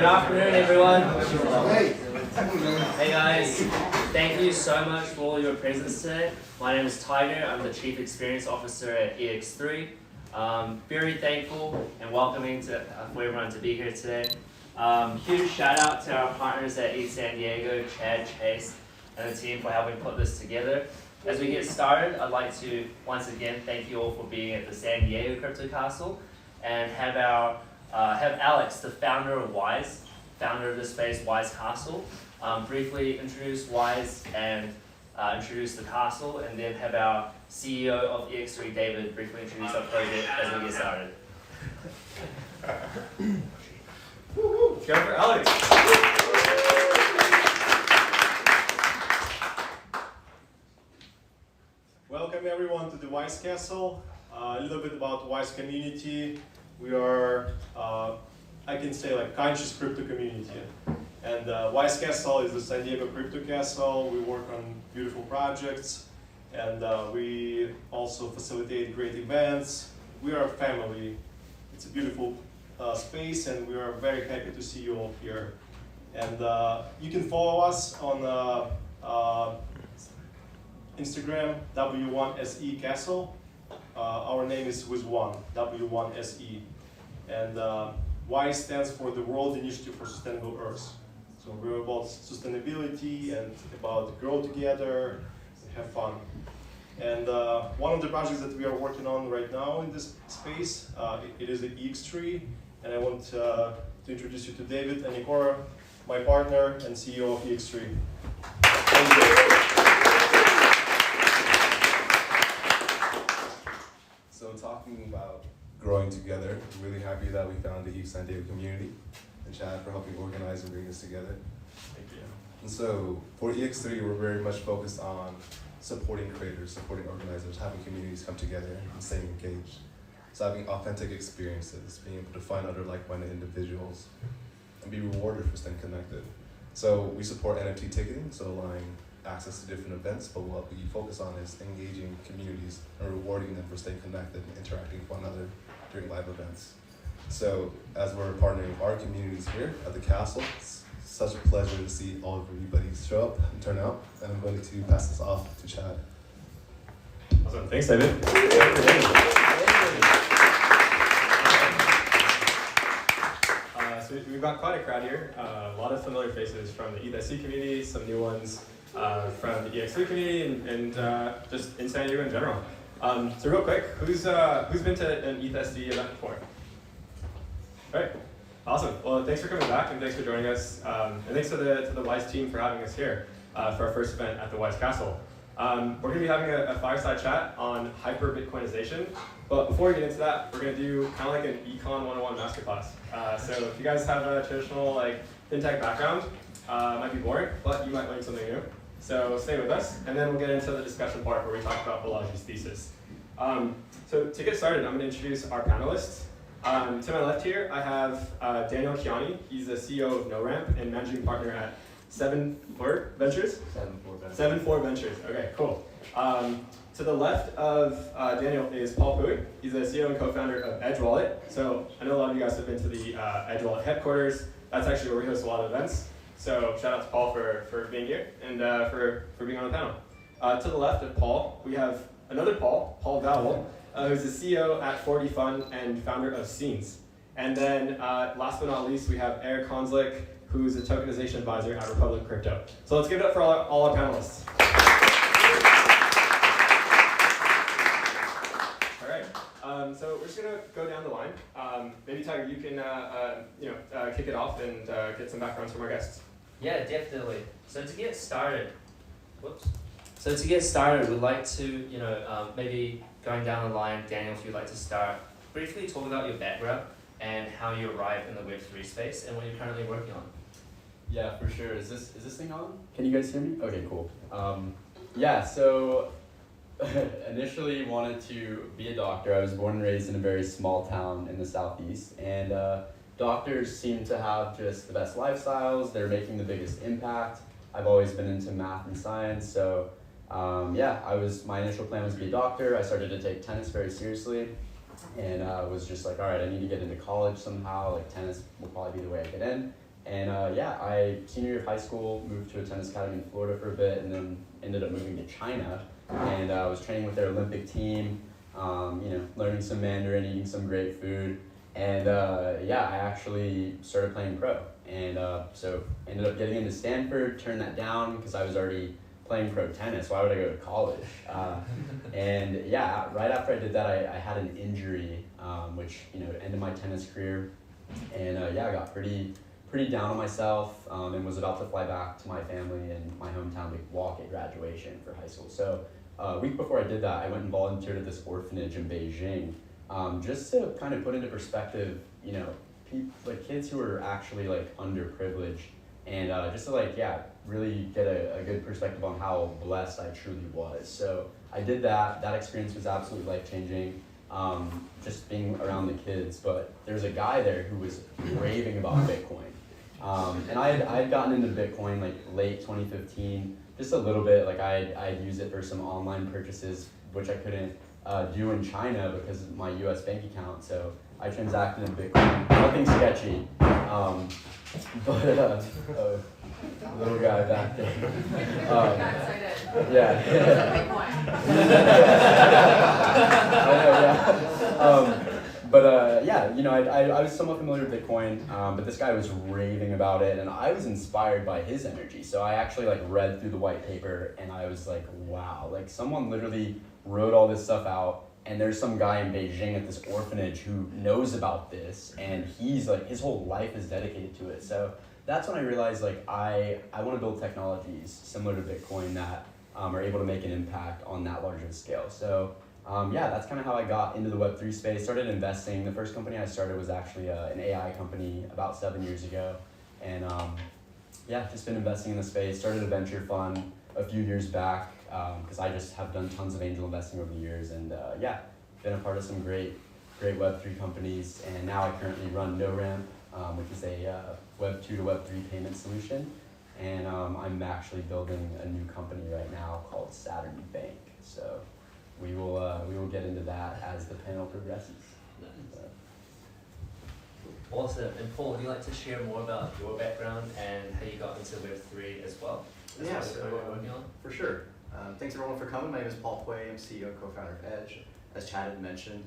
afternoon, everyone. Hey guys, thank you so much for all your presence today. My name is Tiger. I'm the Chief Experience Officer at EX3. Very thankful and welcoming for everyone to be here today. Huge shout out to our partners at ETH San Diego, Chad, Chase, and the team for helping put this together. As we get started, I'd like to once again thank you all for being at the San Diego Crypto Castle, and have Alex, the founder of Wise, founder of the space Wise Castle, briefly introduce Wise and introduce the castle, and then have our CEO of EX3, David, briefly introduce our project as we get started. Go for Alex. Welcome everyone to the Wise Castle. A little bit about Wise community. We are, I can say, like conscious crypto community. And Wise Castle is the San Diego Crypto Castle. We work on beautiful projects, and we also facilitate great events. We are a family. It's a beautiful space, and we are very happy to see you all here. And you can follow us on Instagram, W1SE Castle. Our name is with one, W1SE. And Y stands for the World Initiative for Sustainable Earth. So we're about sustainability and about grow together and have fun. And one of the projects that we are working on right now in this space, it is the EX3. And I want to introduce you to David and Econ, my partner and CEO of EX3. Thank you. So talking about growing together, I'm really happy that we found the ETH San Diego community, and Chad for helping organize and bring this together. Thank you. And so for EX3, we're very much focused on supporting creators, supporting organizers, having communities come together and staying engaged. So having authentic experiences, being able to find other like-minded individuals, and be rewarded for staying connected. So we support NFT ticketing, so allowing access to different events, but what we focus on is engaging communities and rewarding them for staying connected and interacting with one another during live events. So as we're partnering with our communities here at the castle, it's such a pleasure to see all of everybody show up and turn out, and I'm going to pass this off to Chad. Awesome, thanks David. So we've got quite a crowd here, a lot of familiar faces from the ETH SD community, some new ones from the EX3 community, and just in San Diego in general. So real quick, who's been to an ETH SD event before? All right, awesome. Well, thanks for coming back, and thanks for joining us, and thanks to the Wise team for having us here for our first event at the Wise Castle. We're going to be having a fireside chat on Hyperbitcoinization, but before we get into that, we're going to do kind of like an Econ 101 masterclass. So if you guys have a traditional like fintech background, it might be boring, but you might learn something new. So stay with us, and then we'll get into the discussion part where we talk about Lohrli's thesis. So to get started, I'm going to introduce our panelists. To my left here, I have Daniel Kiani. He's the CEO of NoRamp and managing partner at 74 Ventures? 74 Ventures. Okay, cool. To the left of Daniel is Paul Pui. He's the CEO and co-founder of Edge Wallet. So I know a lot of you guys have been to the Edge Wallet headquarters. That's actually where we host a lot of events. So shout out to Paul for being here and for being on the panel. To the left of Paul, we have another Paul Vowell, who's the CEO at 40 Fund and founder of Scenes. And then last but not least, we have Erik Hanzlick, who's a tokenization advisor at Republic Crypto. So let's give it up for all our panelists. All right, so we're just gonna go down the line. Maybe Tiger, you can kick it off and get some backgrounds from our guests. Yeah, definitely. So to get started, we'd like to, maybe going down the line, Daniel, if you'd like to start, briefly talk about your background and how you arrived in the Web3 space and what you're currently working on. Yeah, for sure. Is this thing on? Can you guys hear me? Okay, cool. Yeah, so initially wanted to be a doctor. I was born and raised in a very small town in the southeast, and doctors seem to have just the best lifestyles. They're making the biggest impact. I've always been into math and science, so my initial plan was to be a doctor. I started to take tennis very seriously, and was just like, all right, I need to get into college somehow. Like tennis will probably be the way I get in. yeah, senior year of high school, moved to a tennis academy in Florida for a bit, and then ended up moving to China, and was training with their Olympic team, learning some Mandarin, eating some great food, and yeah, I actually started playing pro, and so ended up getting into Stanford, turned that down because I was already playing pro tennis. Why would I go to college? And yeah, right after I did that, I had an injury, which ended my tennis career, and yeah, I got pretty down on myself, and was about to fly back to my family in my hometown to walk at graduation for high school. So a week before I did that, I went and volunteered at this orphanage in Beijing, just to kind of put into perspective, kids who are actually underprivileged, and just to really get a good perspective on how blessed I truly was. So I did that. That experience was absolutely life-changing, just being around the kids. But there's a guy there who was raving about Bitcoin. And I had gotten into Bitcoin late 2015, just a little bit. I'd use it for some online purchases, which I couldn't do in China because of my US bank account. So I transacted in Bitcoin, nothing sketchy. But little guy back there. Yeah. I know, yeah. But yeah, I was somewhat familiar with Bitcoin, but this guy was raving about it, and I was inspired by his energy. So I actually read through the white paper, and I was like, wow, someone literally wrote all this stuff out, and there's some guy in Beijing at this orphanage who knows about this, and he's his whole life is dedicated to it. So that's when I realized I want to build technologies similar to Bitcoin that are able to make an impact on that larger scale. So yeah, that's kind of how I got into the Web3 space, started investing. The first company I started was actually an AI company about 7 years ago. And yeah, just been investing in the space, started a venture fund a few years back because I just have done tons of angel investing over the years. And yeah, been a part of some great Web3 companies. And now I currently run NoRamp, which is a Web2 to Web3 payment solution. And I'm actually building a new company right now called Saturn Bank. So we will get into that as the panel progresses. Nice. Awesome. And Paul, would you like to share more about your background and how you got into Web3 as well? Yeah, what you're working on? for sure. Thanks everyone for coming. My name is Paul Pui. I'm CEO and co-founder of Edge, as Chad had mentioned.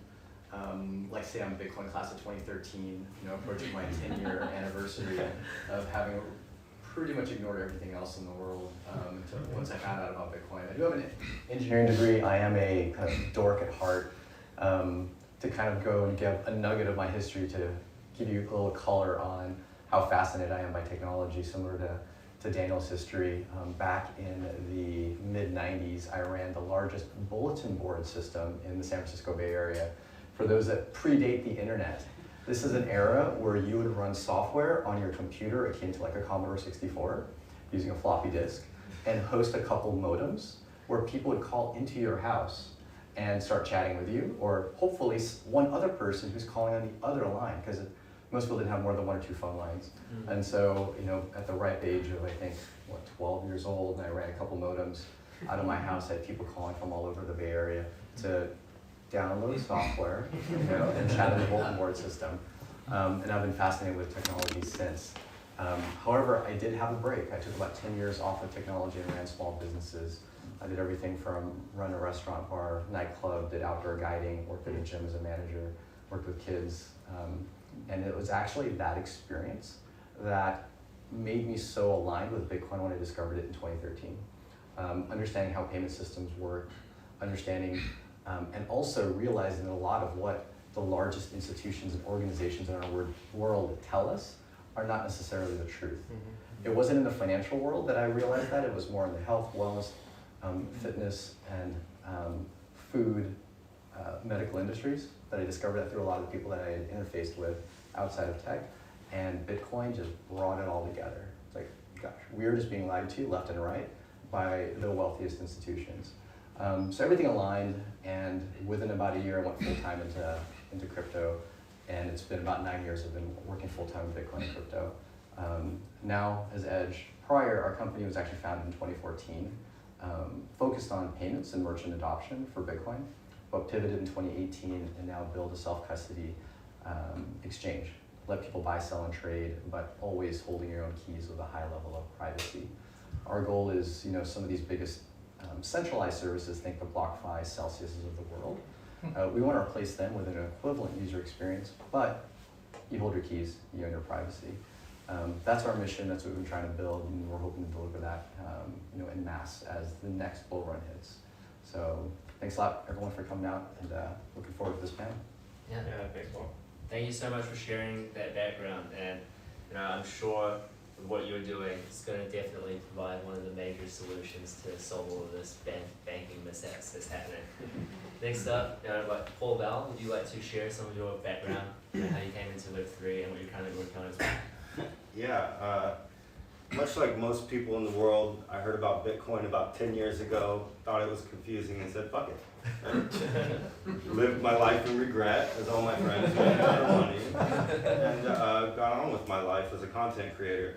Like say I'm Bitcoin class of 2013, approaching my 10-year anniversary of having pretty much ignored everything else in the world until once I found out about Bitcoin. I do have an engineering degree. I am a kind of dork at heart. To kind of go and give a nugget of my history to give you a little color on how fascinated I am by technology, similar to Daniel's history. Back in the mid-90s, I ran the largest bulletin board system in the San Francisco Bay Area. For those that predate the internet, this is an era where you would run software on your computer akin to a Commodore 64 using a floppy disk and host a couple modems where people would call into your house and start chatting with you, or hopefully one other person who's calling on the other line, because most people didn't have more than 1 or 2 phone lines. Mm-hmm. And so, at the ripe age of, 12 years old, and I ran a couple modems out of my house. I had people calling from all over the Bay Area to download software, and chat in the bulletin board system. And I've been fascinated with technology since. However, I did have a break. I took about 10 years off of technology and ran small businesses. I did everything from run a restaurant, bar, nightclub, did outdoor guiding, worked at a gym as a manager, worked with kids. And it was actually that experience that made me so aligned with Bitcoin when I discovered it in 2013. Understanding how payment systems work, understanding and also realizing that a lot of what the largest institutions and organizations in our world tell us are not necessarily the truth. Mm-hmm. It wasn't in the financial world that I realized that. It was more in the health, wellness, fitness, and food, medical industries that I discovered that through a lot of the people that I had interfaced with outside of tech. And Bitcoin just brought it all together. It's like, gosh, we're just being lied to left and right by the wealthiest institutions. So everything aligned, and within about a year I went full-time into crypto, and it's been about 9 years I've been working full-time with Bitcoin and crypto. Now as Edge, prior our company was actually founded in 2014, focused on payments and merchant adoption for Bitcoin, but pivoted in 2018 and now build a self-custody exchange, let people buy, sell, and trade, but always holding your own keys with a high level of privacy. Our goal is, some of these biggest centralized services, think the BlockFi, Celsiuses of the world. We want to replace them with an equivalent user experience, but you hold your keys, you own your privacy. That's our mission, that's what we've been trying to build, and we're hoping to deliver that en masse as the next bull run hits. So thanks a lot, everyone, for coming out, and looking forward to this panel. Yeah. Yeah, thanks, Paul. Thank you so much for sharing that background, and I'm sure with what you're doing, it's going to definitely provide one of the major solutions to solve all of this banking mishaps that's happening. Next up, Paul Val, would you like to share some of your background, how you came into Web3 and what you're currently working on as well? Yeah, much like most people in the world, I heard about Bitcoin about 10 years ago, thought it was confusing and said, fuck it. Lived my life in regret, as all my friends made a lot of money, and got on with my life as a content creator.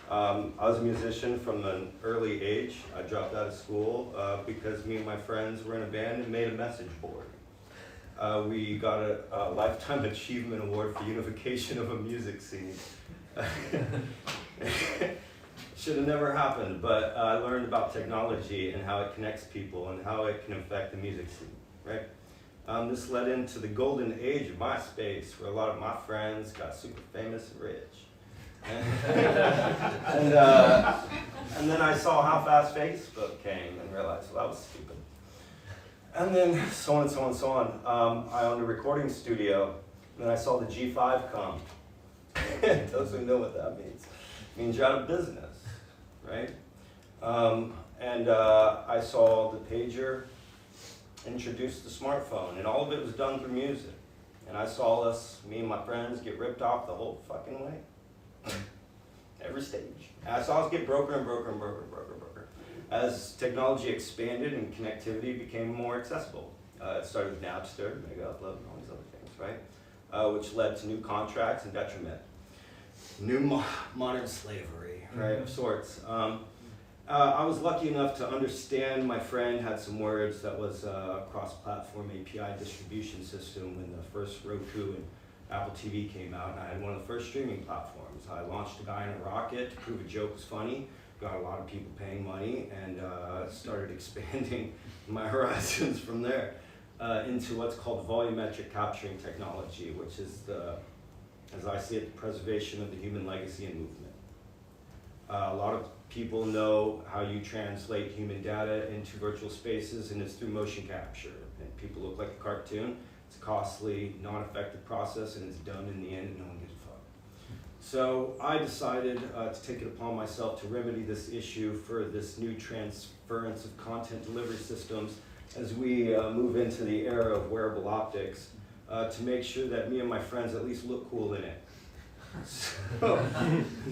I was a musician from an early age. I dropped out of school because me and my friends were in a band and made a message board. We got a Lifetime Achievement Award for unification of a music scene. Should have never happened, but I learned about technology and how it connects people and how it can affect the music scene, right? This led into the golden age of MySpace, where a lot of my friends got super famous and rich. And then I saw how fast Facebook came and realized, well, that was stupid. And then so on and so on and so on. I owned a recording studio, and then I saw the G5 come. Those who know what that means. It means you're out of business, right? I saw the pager introduce the smartphone, and all of it was done through music. And I saw us, me and my friends, get ripped off the whole fucking way. Every stage. And I saw us get broker and broker and broker and broker and broker. As technology expanded and connectivity became more accessible. It started with Napster, Mega Upload, and all these other things, right? Which led to new contracts and detriment. New modern slavery, right, of sorts. I was lucky enough to understand my friend had some words that was a cross-platform API distribution system when the first Roku and Apple TV came out, and I had one of the first streaming platforms. I launched a guy in a rocket to prove a joke was funny, got a lot of people paying money, and started expanding my horizons from there into what's called volumetric capturing technology, which is the, as I see it, the preservation of the human legacy and movement. A lot of people know how you translate human data into virtual spaces, and it's through motion capture. And people look like a cartoon. It's a costly, non-effective process, and it's done in the end, and no one gives a fuck. So I decided to take it upon myself to remedy this issue for this new transference of content delivery systems as we move into the era of wearable optics, to make sure that me and my friends at least look cool in it.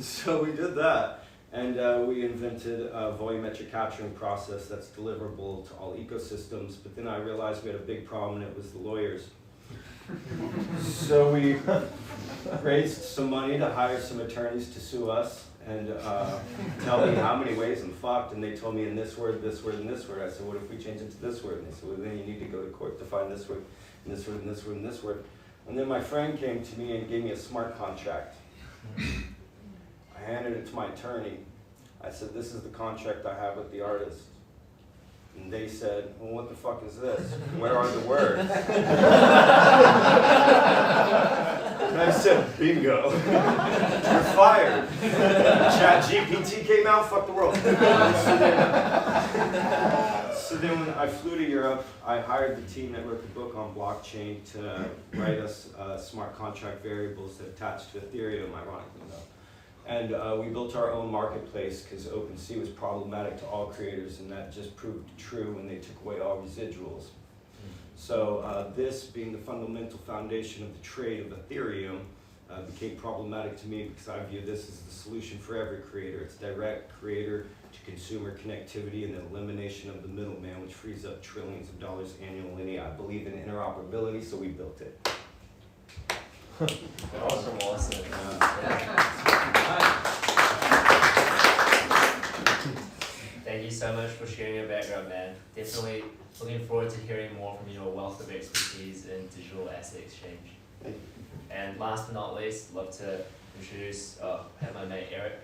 So we did that. And we invented a volumetric capturing process that's deliverable to all ecosystems, but then I realized we had a big problem, and it was the lawyers. So we raised some money to hire some attorneys to sue us and tell me how many ways I'm fucked, and they told me in this word, and this word. I said, what if we change it to this word? And they said, well, then you need to go to court to find this word, and this word, and this word, and this word. And then my friend came to me and gave me a smart contract. I handed it to my attorney. I said, this is the contract I have with the artist. And they said, well, what the fuck is this? Where are the words? And I said, bingo. You're fired. ChatGPT came out, fuck the world. So then when I flew to Europe, I hired the team that wrote the book on blockchain to write us smart contract variables that attach to Ethereum, ironically enough. And we built our own marketplace because OpenSea was problematic to all creators, and that just proved true when they took away all residuals. So this being the fundamental foundation of the trade of Ethereum became problematic to me because I view this as the solution for every creator. It's direct creator to consumer connectivity and the elimination of the middleman, which frees up trillions of dollars annually. I believe in interoperability, so we built it. Awesome. Thank you so much for sharing your background, man. Definitely looking forward to hearing more from your wealth of expertise in digital asset exchange. And last but not least, love to introduce, have my mate Erik,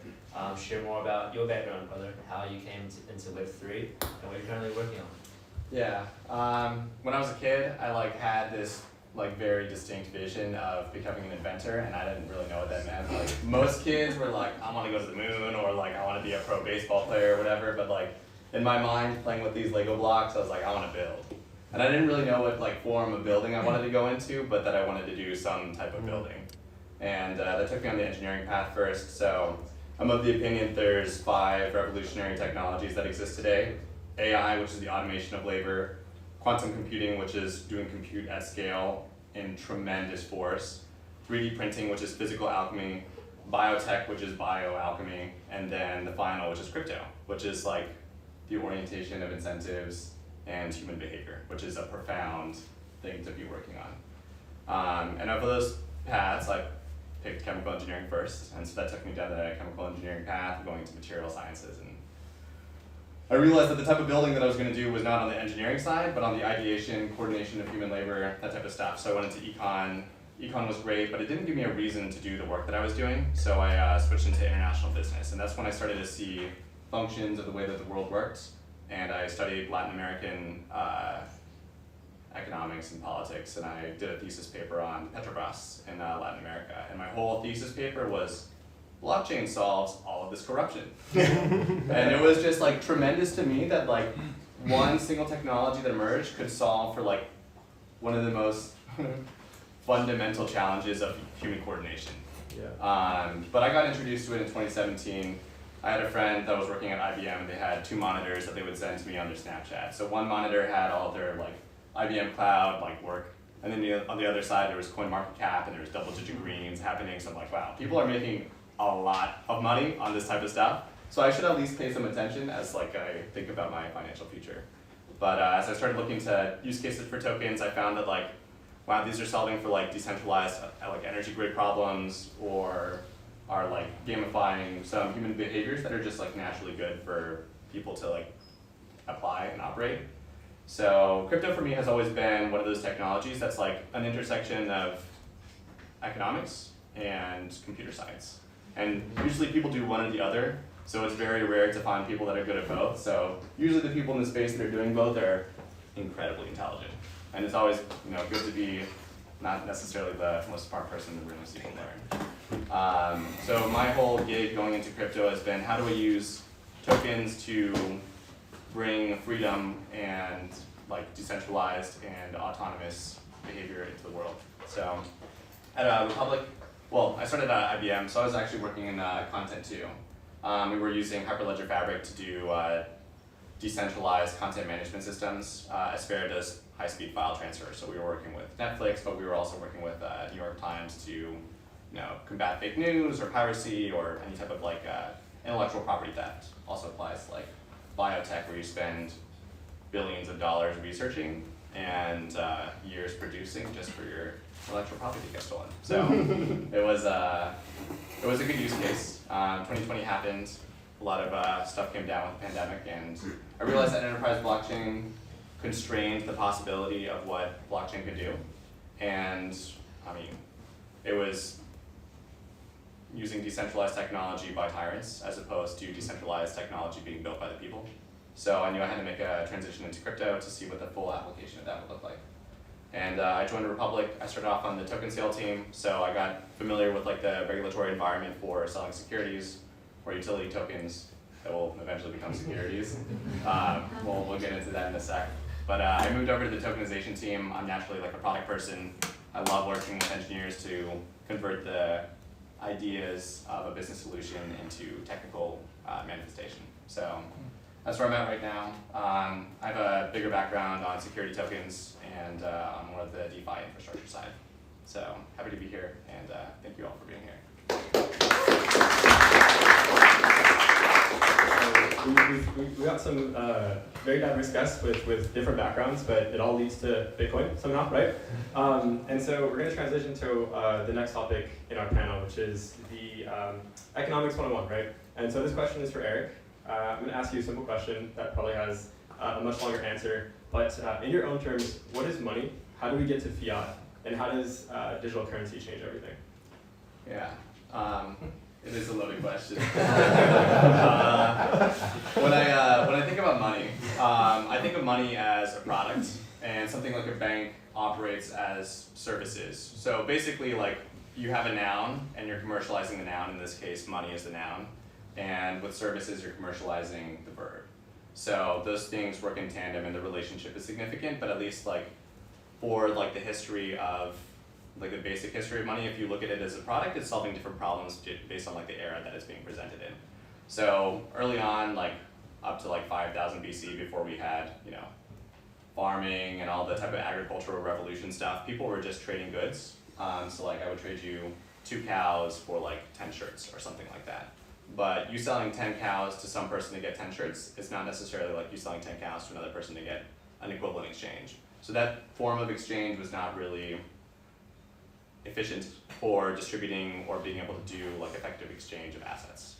share more about your background, brother, how you came into Web3 and what you're currently working on. Yeah. When I was a kid, I had this very distinct vision of becoming an inventor, and I didn't really know what that meant. Most kids were like, I want to go to the moon, or I want to be a pro baseball player or whatever. But in my mind, playing with these Lego blocks, I was like, I want to build. And I didn't really know what form of building I wanted to go into, but that I wanted to do some type of building. And that took me on the engineering path first. So I'm of the opinion there's 5 revolutionary technologies that exist today. AI, which is the automation of labor. Quantum computing, which is doing compute at scale in tremendous force. 3D printing, which is physical alchemy. Biotech, which is bioalchemy. And then the final, which is crypto, which is the orientation of incentives and human behavior, which is a profound thing to be working on. And of those paths, I picked chemical engineering first, and so that took me down the chemical engineering path, going into material sciences. And I realized that the type of building that I was going to do was not on the engineering side, but on the ideation, coordination of human labor, that type of stuff. So I went into Econ. Econ was great, but it didn't give me a reason to do the work that I was doing, so I switched into international business, and that's when I started to see functions of the way that the world works. And I studied Latin American economics and politics, and I did a thesis paper on Petrobras in Latin America. And my whole thesis paper was, blockchain solves all of this corruption. And it was just tremendous to me that one single technology that emerged could solve for one of the most fundamental challenges of human coordination. Yeah. But I got introduced to it in 2017. I had a friend that was working at IBM, and they had 2 monitors that they would send to me on their Snapchat. So one monitor had all their IBM cloud work, and then on the other side there was CoinMarketCap, and there was double-digit greens happening. So I'm like, wow, people are making a lot of money on this type of stuff. So I should at least pay some attention as I think about my financial future. But as I started looking to use cases for tokens, I found that wow, these are solving for decentralized energy grid problems, or are gamifying some human behaviors that are just naturally good for people to apply and operate. So crypto for me has always been one of those technologies that's an intersection of economics and computer science. And usually people do one or the other, so it's very rare to find people that are good at both. So usually the people in the space that are doing both are incredibly intelligent. And it's always good to be not necessarily the most smart person in the room, as people learn. So my whole gig going into crypto has been, how do I use tokens to bring freedom and decentralized and autonomous behavior into the world. So at Republic, I started at IBM, so I was actually working in content too. We were using Hyperledger Fabric to do decentralized content management systems as paired as high-speed file transfer. So we were working with Netflix, but we were also working with New York Times to combat fake news or piracy or any type of intellectual property theft. Also applies to biotech, where you spend billions of dollars researching and years producing just for your intellectual property to get stolen. So it was a good use case. 2020 happened. A lot of stuff came down with the pandemic, and I realized that enterprise blockchain constrained the possibility of what blockchain could do. And it was using decentralized technology by tyrants as opposed to decentralized technology being built by the people. So I knew I had to make a transition into crypto to see what the full application of that would look like. And I joined Republic. I started off on the token sale team, so I got familiar with the regulatory environment for selling securities or utility tokens that will eventually become securities. We'll get into that in a sec. But I moved over to the tokenization team. I'm naturally a product person. I love working with engineers to convert the ideas of a business solution into technical manifestation. So that's where I'm at right now. I have a bigger background on security tokens and on one of the DeFi infrastructure side. So happy to be here, and thank you all for being here. We got some very diverse guests with different backgrounds, but it all leads to Bitcoin somehow, right? And so we're going to transition to the next topic in our panel, which is the economics 101, right? And so this question is for Erik. I'm going to ask you a simple question that probably has a much longer answer, but in your own terms, what is money? How do we get to fiat? and how does digital currency change everything? Yeah, it is a loaded question. When I think about money, I think of money as a product, and something like a bank operates as services. So basically, like, you have a noun, and you're commercializing the noun. In this case, money is the noun, and with services, you're commercializing the verb. So those things work in tandem, and the relationship is significant. But at least, like, for like the history of like the basic history of money, if you look at it as a product, it's solving different problems based on like the era that it's being presented in. So early on, like up to like 5,000 BC, before we had, you know, farming and all the type of agricultural revolution stuff, people were just trading goods. So like I would trade you 2 cows for like 10 shirts or something like that. But you selling 10 cows to some person to get 10 shirts is not necessarily like you selling 10 cows to another person to get an equivalent exchange. So that form of exchange was not really efficient for distributing or being able to do like effective exchange of assets.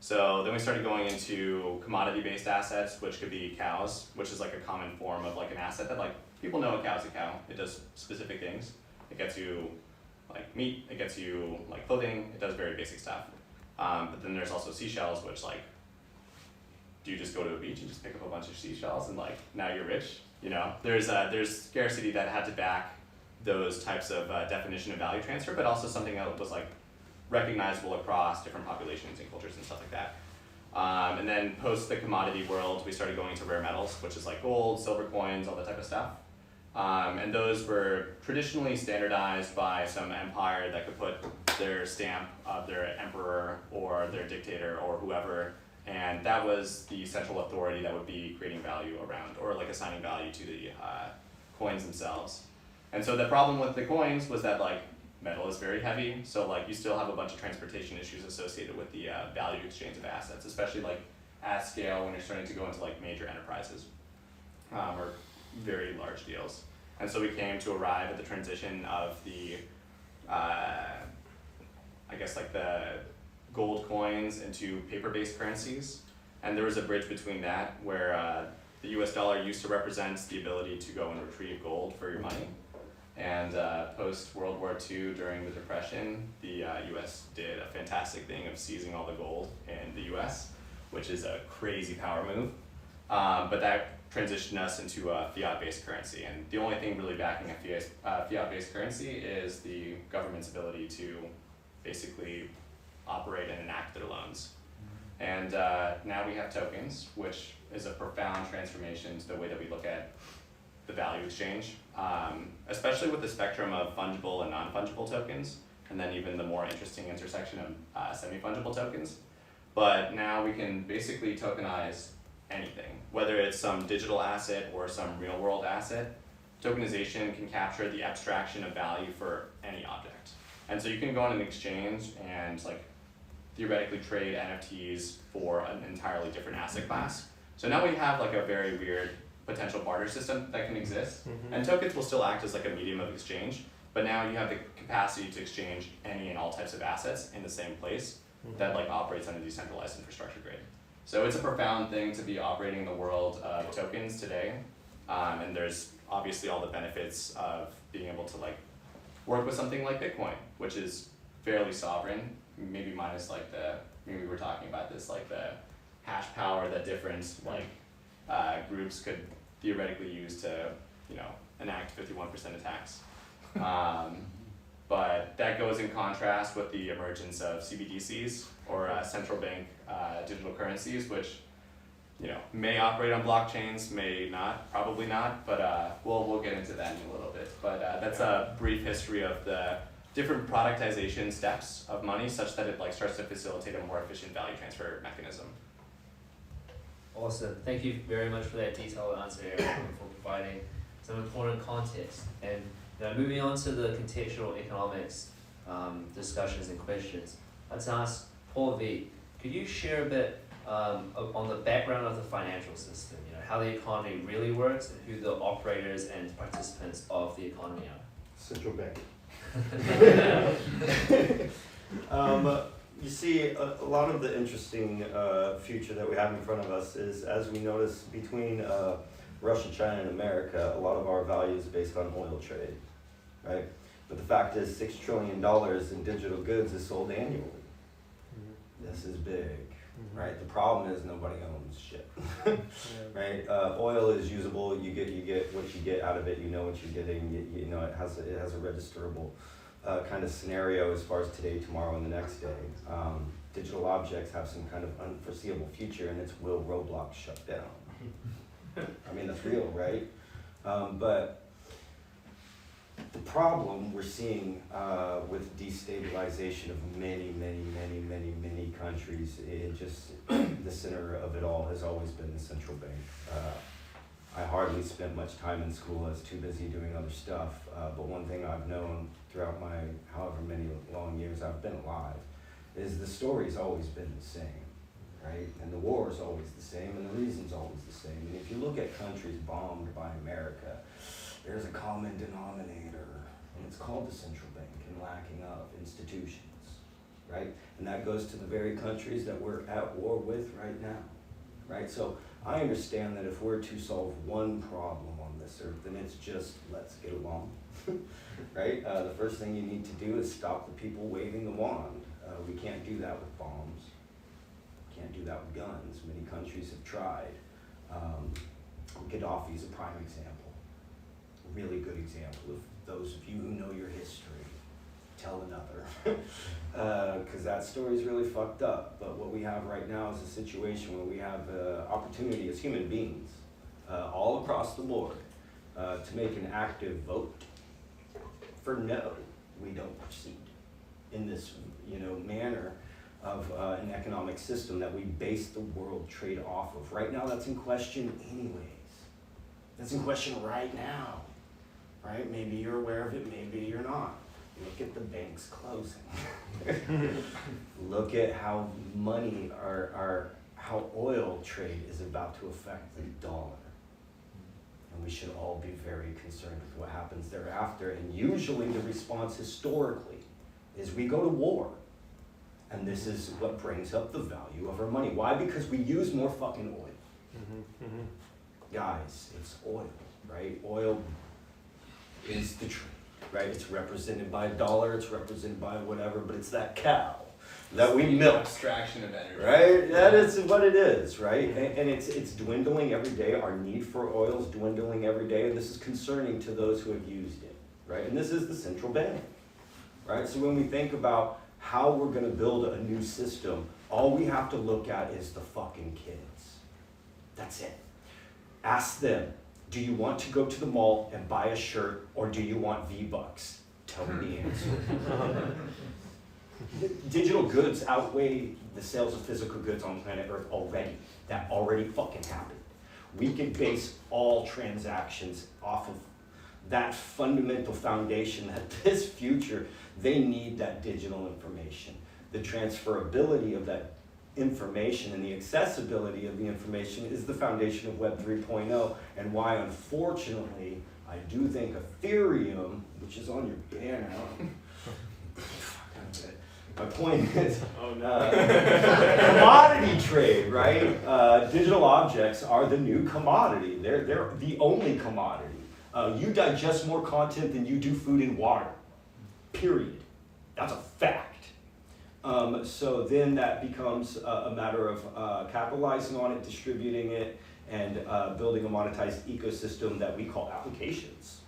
So then we started going into commodity-based assets, which could be cows, which is like a common form of like an asset that like people know a cow's a cow. It does specific things. It gets you like meat, it gets you like clothing, it does very basic stuff. But then there's also seashells, which like, do you just go to a beach and just pick up a bunch of seashells and like now you're rich? You know, there's scarcity that had to back those types of definition of value transfer, but also something that was like recognizable across different populations and cultures and stuff like that. And then post the commodity world, we started going to rare metals, which is like gold, silver coins, all that type of stuff. And those were traditionally standardized by some empire that could put their stamp of their emperor or their dictator or whoever, and that was the central authority that would be creating value around or like assigning value to the coins themselves. And so the problem with the coins was that like metal is very heavy, so like you still have a bunch of transportation issues associated with the value exchange of assets, especially like at scale when you're starting to go into like major enterprises or very large deals. And so we came to arrive at the transition of the, I guess like the gold coins into paper-based currencies. And there was a bridge between that where the US dollar used to represent the ability to go and retrieve gold for your money. And post World War II, during the Depression, the US did a fantastic thing of seizing all the gold in the US, which is a crazy power move. But that transitioned us into a fiat-based currency. And the only thing really backing a fiat-based currency is the government's ability to basically operate and enact their loans. And now we have tokens, which is a profound transformation to the way that we look at the value exchange, especially with the spectrum of fungible and non-fungible tokens, and then even the more interesting intersection of semi-fungible tokens. But now we can basically tokenize anything, whether it's some digital asset or some real-world asset. Tokenization can capture the abstraction of value for any object. And so you can go on an exchange and like theoretically trade NFTs for an entirely different asset class. So now we have like a very weird potential barter system that can exist. And tokens will still act as like a medium of exchange, but now you have the capacity to exchange any and all types of assets in the same place that like operates on a decentralized infrastructure grid. So it's a profound thing to be operating in the world of tokens today. And there's obviously all the benefits of being able to like work with something like Bitcoin, which is fairly sovereign, maybe minus like maybe we were talking about this, like the hash power that different like groups could theoretically use to, you know, enact 51% attacks. But that goes in contrast with the emergence of CBDCs or central bank digital currencies, which, you know, may operate on blockchains, may not, probably not, but we'll get into that in a little bit. But that's a brief history of the different productization steps of money, such that it like starts to facilitate a more efficient value transfer mechanism. Awesome. Thank you very much for that detailed answer, Erik, and for providing some important context. And moving on to the contextual economics discussions and questions, let's ask Paul V. Could you share a bit on the background of the financial system? You know, how the economy really works and who the operators and participants of the economy are. Central bank. You see, a lot of the interesting future that we have in front of us is, as we notice, between Russia, China, and America, a lot of our value is based on oil trade, right? But the fact is, $6 trillion in digital goods is sold annually. This is big, right? The problem is nobody owns shit, right? Oil is usable. You get what you get out of it. You know what you're getting. You know it has a registerable kind of scenario as far as today, tomorrow, and the next day. Digital objects have some kind of unforeseeable future, and it's will Roblox shut down? I mean, that's real, right? But the problem we're seeing with destabilization of many countries, it just, the center of it all has always been the central bank. I hardly spent much time in school. I was too busy doing other stuff. But one thing I've known throughout my however many long years I've been alive is the story's always been the same, right? And the war is always the same, and the reason's always the same. And if you look at countries bombed by America, there's a common denominator, and it's called the central bank and lacking of institutions, right? And that goes to the very countries that we're at war with right now, right? So I understand that if we're to solve one problem on this earth, then it's just let's get along, right? The first thing you need to do is stop the people waving the wand. We can't do that with bombs. Can't do that with guns. Many countries have tried. Gaddafi is a prime example. A really good example of those of you who know your history. Tell another. Because that story is really fucked up. But what we have right now is a situation where we have opportunity as human beings, all across the board, to make an active vote for no, we don't proceed in this manner of an economic system that we base the world trade off of. Right now, that's in question anyways. That's in question right now, right? Maybe you're aware of it, maybe you're not. Look at the banks closing. Look at how money how oil trade is about to affect the dollar. And we should all be very concerned with what happens thereafter. And usually the response historically is we go to war. And this is what brings up the value of our money. Why? Because we use more fucking oil. Guys, it's oil, right? Oil is the trade, right? It's represented by a dollar, it's represented by whatever, but it's that cow that we milk. Abstraction of energy. Right? That is what it is, right? And it's dwindling every day. Our need for oil is dwindling every day, and this is concerning to those who have used it, right? And this is the central bank, right? So when we think about how we're going to build a new system, all we have to look at is the fucking kids. That's it. Ask them, do you want to go to the mall and buy a shirt, or do you want V-Bucks? Tell me the answer. Digital goods outweigh the sales of physical goods on planet Earth already. That already fucking happened. We can base all transactions off of that fundamental foundation that this future, they need that digital information. The transferability of that information and the accessibility of the information is the foundation of Web 3.0, and why, unfortunately, I do think Ethereum, which is on your banner, my point is, commodity trade, right? Digital objects are the new commodity. They're the only commodity. You digest more content than you do food and water, period. That's a fact. So then that becomes a matter of capitalizing on it, distributing it, and building a monetized ecosystem that we call applications.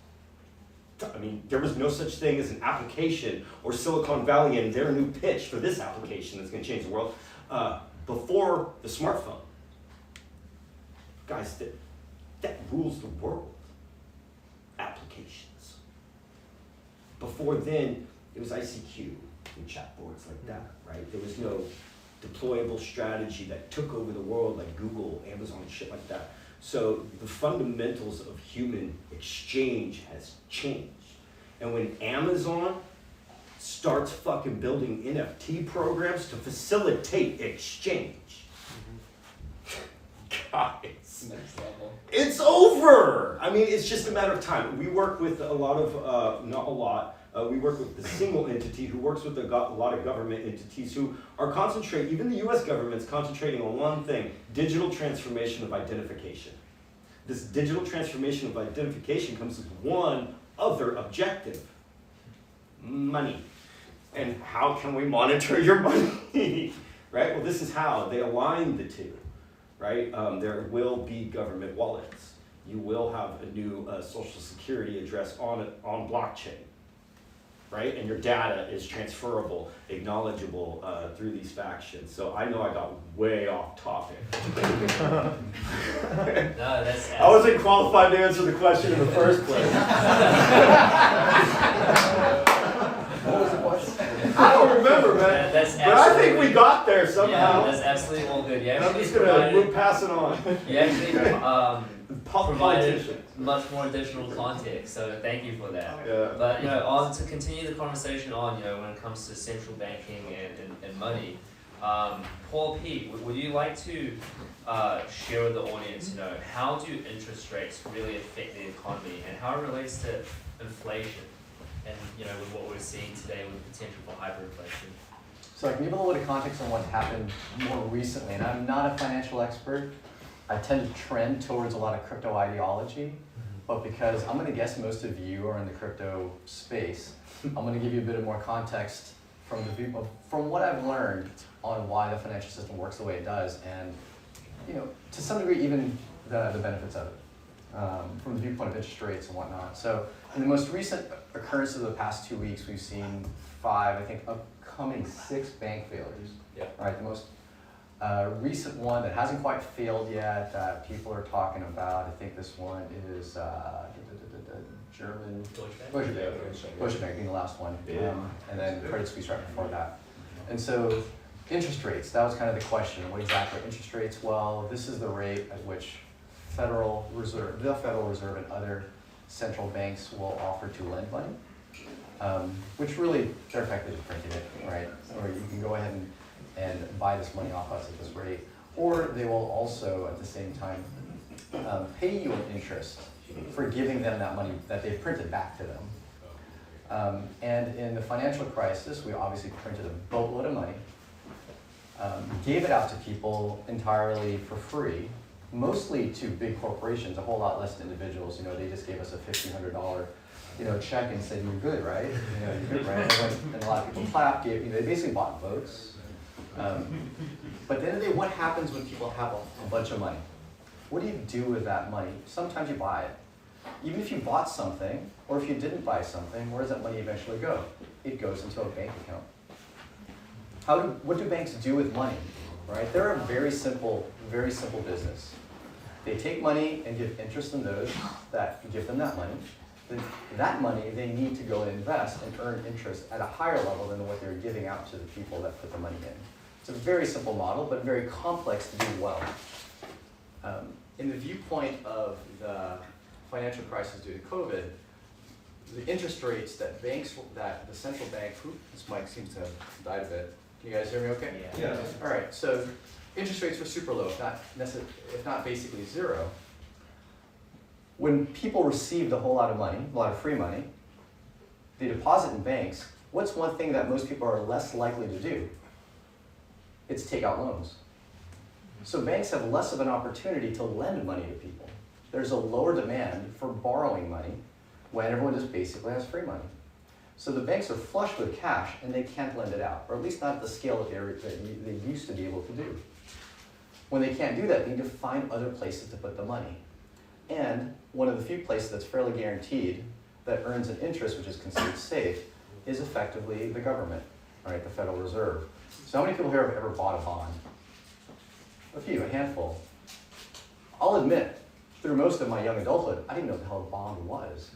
I mean, there was no such thing as an application or Silicon Valley and their new pitch for this application that's going to change the world before the smartphone. Guys, that rules the world. Applications. Before then, it was ICQ and chat boards like that, right? There was no deployable strategy that took over the world like Google, Amazon, and shit like that. So the fundamentals of human exchange has changed. And when Amazon starts fucking building NFT programs to facilitate exchange, guys, next level. It's over. I mean, it's just a matter of time. We work with a lot of, not a lot, we work with the single entity who works with a lot of government entities who are concentrating, even the US government's concentrating on one thing, digital transformation of identification. This digital transformation of identification comes with one other objective. money. And how can we monitor your money? Right? Well, this is how they align the two, right? There will be government wallets. You will have a new social security address on blockchain, right? And your data is transferable, acknowledgeable through these factions. So I know I got way off topic. No, that's I wasn't qualified to answer the question in the first place. What was the question? I don't remember, man. That's But I think we got there somehow. Yeah, that's absolutely all good. Yeah, And I'm just gonna pass it on. you actually provided Politicians. much more additional context, so thank you for that. Yeah. But on to continue the conversation on, when it comes to central banking and money, Paul P, would you like to share with the audience, how do interest rates really affect the economy and how it relates to inflation and with what we're seeing today with the potential for hyperinflation? So I can give a little bit of context on what's happened more recently, and I'm not a financial expert. I tend to trend towards a lot of crypto ideology, but because I'm going to guess most of you are in the crypto space, I'm going to give you a bit of more context from what I've learned on why the financial system works the way it does, and to some degree even the benefits of it, from the viewpoint of interest rates and whatnot. So in the most recent occurrence of the past 2 weeks, we've seen 5, I think upcoming 6 bank failures. Yeah. Right. The most recent one that hasn't quite failed yet that people are talking about, I think this one is German Deutsche Bank being the last one, and then Credit Suisse right before that. And so interest rates, that was kind of the question. What exactly are interest rates? Well, this is the rate at which the Federal Reserve and other central banks will offer to lend money, which really, they're effectively just printing it, right? Or you can go ahead and buy this money off us at this rate. Or they will also, at the same time, pay you an interest for giving them that money that they've printed back to them. And in the financial crisis, we obviously printed a boatload of money, gave it out to people entirely for free, mostly to big corporations, a whole lot less to individuals. They just gave us a $1,500 check and said, "You're good, right? You're good, right?" And a lot of people clapped. They basically bought votes. But then what happens when people have a bunch of money? What do you do with that money? Sometimes you buy it. Even if you bought something, or if you didn't buy something, where does that money eventually go? It goes into a bank account. What do banks do with money? Right? They're a very simple business. They take money and give interest in those that give them that money. That money they need to go and invest and earn interest at a higher level than what they're giving out to the people that put the money in. It's a very simple model, but very complex to do well. In the viewpoint of the financial crisis due to COVID, the interest rates that the central bank, this mic seems to have died a bit. Can you guys hear me okay? Yeah. All right, so interest rates were super low, if not basically zero. When people received a whole lot of money, a lot of free money, they deposit in banks, what's one thing that most people are less likely to do? It's take out loans. So banks have less of an opportunity to lend money to people. There's a lower demand for borrowing money when everyone just basically has free money. So the banks are flush with cash and they can't lend it out, or at least not at the scale that they used to be able to do. When they can't do that, they need to find other places to put the money. And one of the few places that's fairly guaranteed that earns an interest, which is considered safe, is effectively the government, right, the Federal Reserve. So how many people here have ever bought a bond? A few, a handful. I'll admit, through most of my young adulthood, I didn't know what the hell a bond was.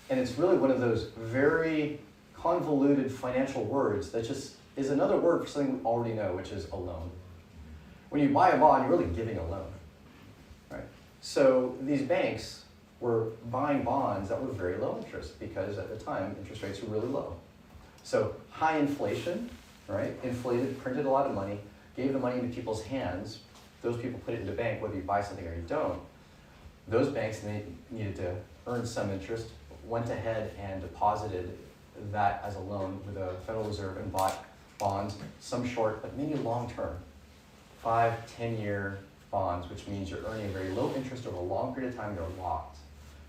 And it's really one of those very convoluted financial words that just is another word for something we already know, which is a loan. When you buy a bond, you're really giving a loan, right? So these banks were buying bonds that were very low interest because at the time, interest rates were really low. So high inflation, right? Printed a lot of money, gave the money into people's hands. Those people put it in the bank, whether you buy something or you don't. Those banks needed to earn some interest, went ahead and deposited that as a loan with the Federal Reserve and bought bonds, some short, but many long-term, 5, 10-year bonds, which means you're earning very low interest over a long period of time. They're locked.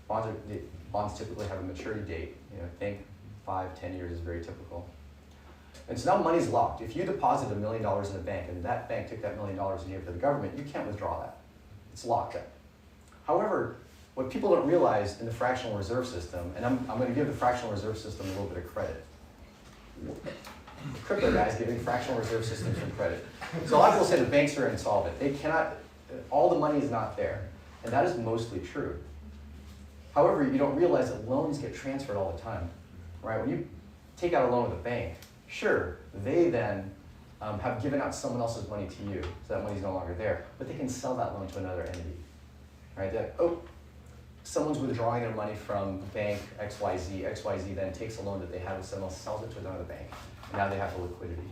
Bonds typically have a maturity date. Think 5, 10 years is very typical. And so now money's locked. If you deposit $1 million in a bank and that bank took that $1 million and gave it to the government, you can't withdraw that. It's locked up. However, what people don't realize in the fractional reserve system, and I'm going to give the fractional reserve system a little bit of credit. The crypto guys giving fractional reserve systems some credit. So a lot of people say the banks are insolvent. They cannot, all the money is not there. And that is mostly true. However, you don't realize that loans get transferred all the time, right? When you take out a loan with a bank, sure, they then have given out someone else's money to you, so that money's no longer there, but they can sell that loan to another entity, right? They're like, oh, someone's withdrawing their money from bank XYZ. XYZ then takes a loan that they have with someone else, sells it to another bank, and now they have the liquidity.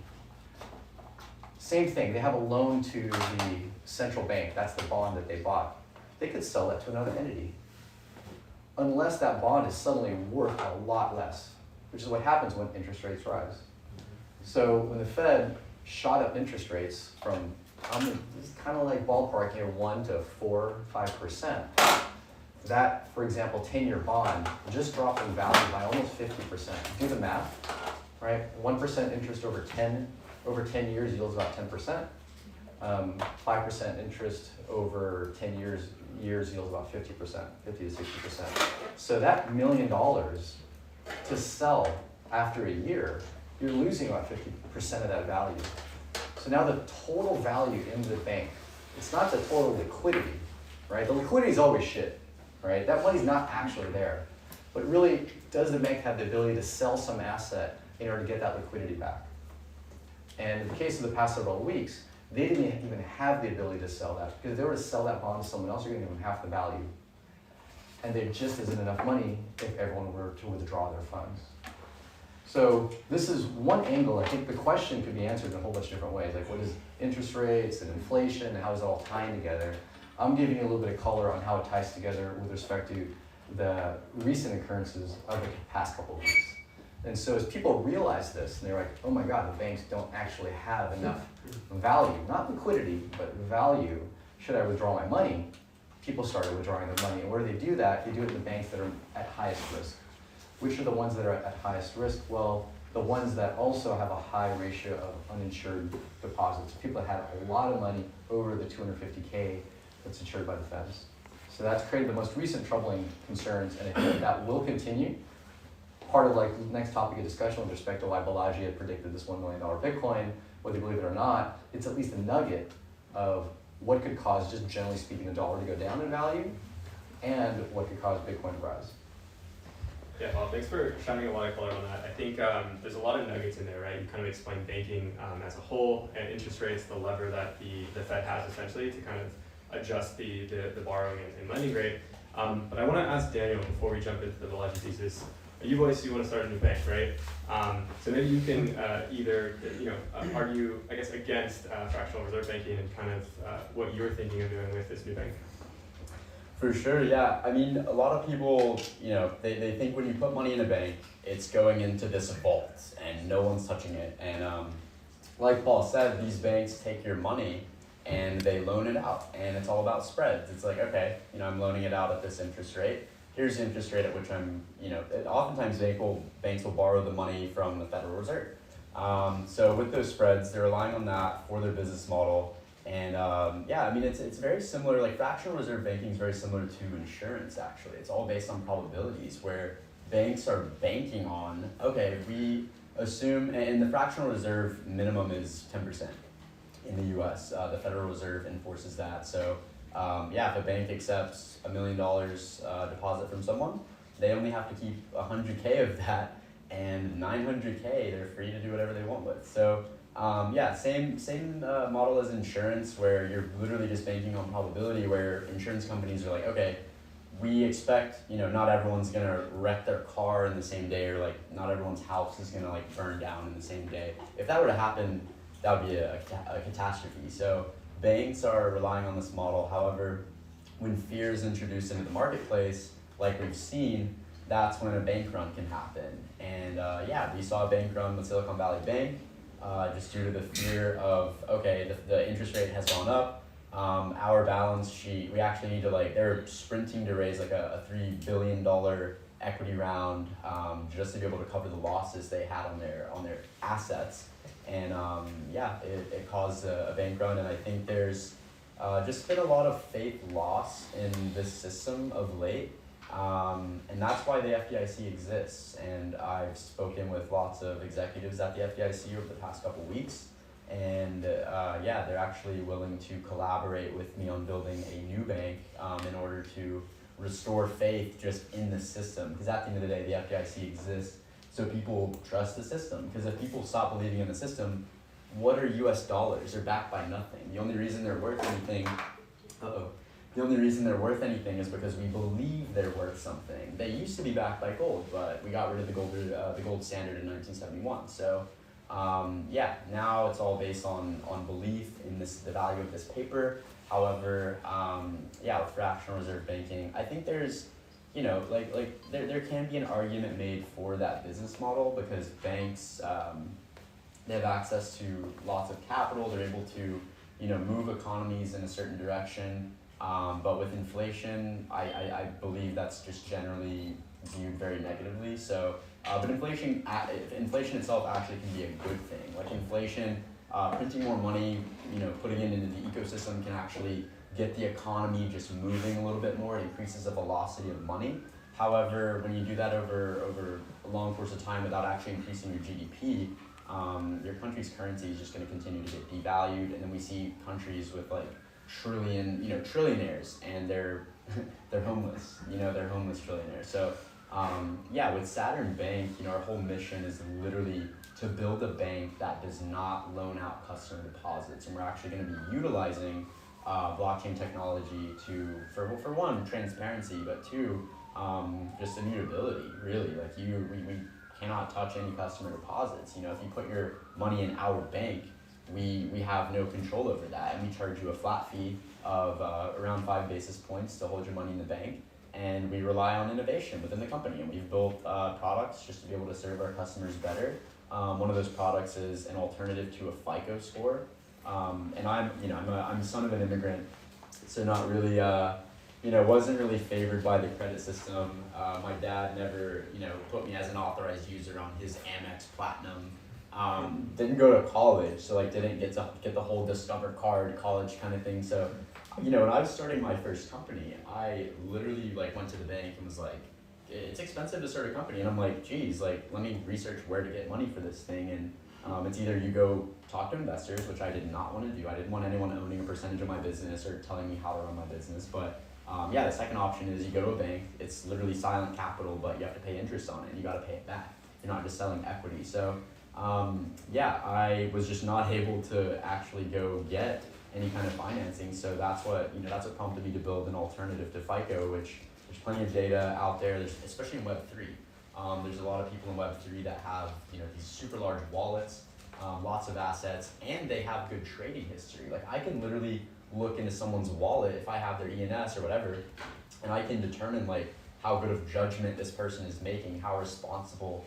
Same thing, they have a loan to the central bank, that's the bond that they bought. They could sell that to another entity, unless that bond is suddenly worth a lot less, which is what happens when interest rates rise. So when the Fed shot up interest rates from, it's kind of like ballpark here, 1 to 4, 5%. That, for example, 10-year bond just dropped in value by almost 50%. Do the math, right? 1% interest over 10 years yields about 10%. 5% interest over 10 years yields about 50%, 50 to 60%. So that $1 million to sell after a year, you're losing about 50% of that value. So now the total value in the bank, it's not the total liquidity, right? The liquidity is always shit, right? That money's not actually there. But really, does the bank have the ability to sell some asset in order to get that liquidity back? And in the case of the past several weeks, they didn't even have the ability to sell that, because if they were to sell that bond to someone else, you're gonna give them half the value. And there just isn't enough money if everyone were to withdraw their funds. So this is one angle. I think the question could be answered in a whole bunch of different ways, like what is interest rates and inflation, and how is it all tying together? I'm giving you a little bit of color on how it ties together with respect to the recent occurrences of the past couple of weeks. And so as people realize this, and they're like, oh my God, the banks don't actually have enough value, not liquidity, but value. Should I withdraw my money? People started withdrawing their money. And where do they do that? They do it in the banks that are at highest risk. Which are the ones that are at highest risk? Well, the ones that also have a high ratio of uninsured deposits. People that had a lot of money over the 250K that's insured by the feds. So that's created the most recent troubling concerns, and I think that will continue. Part of like the next topic of discussion with respect to why Balaji had predicted this $1 million Bitcoin, whether you believe it or not, it's at least a nugget of what could cause, just generally speaking, the dollar to go down in value, and what could cause Bitcoin to rise. Yeah, well, thanks for shining a lot of color on that. I think there's a lot of nuggets in there, right? You kind of explained banking as a whole, and interest rates, the lever that the Fed has essentially to kind of adjust the borrowing and lending rate. But I want to ask Daniel, before we jump into the Balaji thesis, you boys, you want to start a new bank, right? So maybe you can either, argue, I guess, against fractional reserve banking and kind of what you're thinking of doing with this new bank. For sure, yeah. I mean, a lot of people, they think when you put money in a bank, it's going into this vault and no one's touching it. And like Paul said, these banks take your money and they loan it out, and it's all about spreads. It's like, okay, I'm loaning it out at this interest rate. Here's the interest rate at which I'm, oftentimes banks will borrow the money from the Federal Reserve. So with those spreads, they're relying on that for their business model. And it's very similar, like fractional reserve banking is very similar to insurance actually. It's all based on probabilities where banks are banking on, okay, we assume, and the fractional reserve minimum is 10% in the US. The Federal Reserve enforces that. So if a bank accepts $1 million deposit from someone, they only have to keep 100K of that, and 900K they're free to do whatever they want with. So same model as insurance, where you're literally just banking on probability, where insurance companies are like, okay, we expect, not everyone's gonna wreck their car in the same day, or like not everyone's house is gonna like burn down in the same day. If that were to happen, that would be a catastrophe. So banks are relying on this model. However, when fear is introduced into the marketplace, like we've seen, that's when a bank run can happen. And we saw a bank run with Silicon Valley Bank, just due to the fear of, okay, the interest rate has gone up, our balance sheet, we actually need to they're sprinting to raise like a $3 billion equity round just to be able to cover the losses they had on their assets, and it caused a bank run. And I think there's just been a lot of faith loss in this system of late, and that's why the FDIC exists. And I've spoken with lots of executives at the FDIC over the past couple weeks, and they're actually willing to collaborate with me on building a new bank in order to restore faith just in the system. Because at the end of the day, the FDIC exists so people trust the system. Because if people stop believing in the system, what are US dollars? They're backed by nothing. The only reason they're worth anything, is because we believe they're worth something. They used to be backed by gold, but we got rid of the gold standard in 1971. So now it's all based on belief in the value of this paper. However, with fractional reserve banking, I think there's, there can be an argument made for that business model, because banks, they have access to lots of capital. They're able to, move economies in a certain direction. But with inflation, I believe that's just generally viewed very negatively. So, but inflation itself actually can be a good thing. Like inflation, printing more money, putting it into the ecosystem can actually get the economy just moving a little bit more. It increases the velocity of money. However, when you do that over a long course of time without actually increasing your GDP, your country's currency is just going to continue to get devalued, and then we see countries with like trillionaires, and they're homeless. They're homeless trillionaires. So with Saturn Bank, our whole mission is literally to build a bank that does not loan out customer deposits, and we're actually going to be utilizing blockchain technology for one, transparency, but two, just immutability. Really, we cannot touch any customer deposits. If you put your money in our bank, we have no control over that, and we charge you a flat fee of around 5 basis points to hold your money in the bank. And we rely on innovation within the company, and we've built products just to be able to serve our customers better. One of those products is an alternative to a FICO score, and I'm the son of an immigrant, so not really wasn't really favored by the credit system. My dad never put me as an authorized user on his Amex Platinum. Didn't go to college, so didn't get the whole Discover card college kind of thing. So when I was starting my first company, I literally went to the bank and was like, it's expensive to start a company, and I'm like, geez, let me research where to get money for this thing. And it's either you go talk to investors, which I did not want to do. I didn't want anyone owning a percentage of my business or telling me how to run my business. But the second option is you go to a bank. It's literally silent capital, but you have to pay interest on it, and you got to pay it back. You're not just selling equity. So I was just not able to actually go get any kind of financing. So that's what prompted me to build an alternative to FICO, which there's plenty of data out there. There's, especially in Web3. There's a lot of people in Web3 that have these super large wallets, lots of assets, and they have good trading history. I can literally look into someone's wallet if I have their ENS or whatever, and I can determine how good of judgment this person is making, how responsible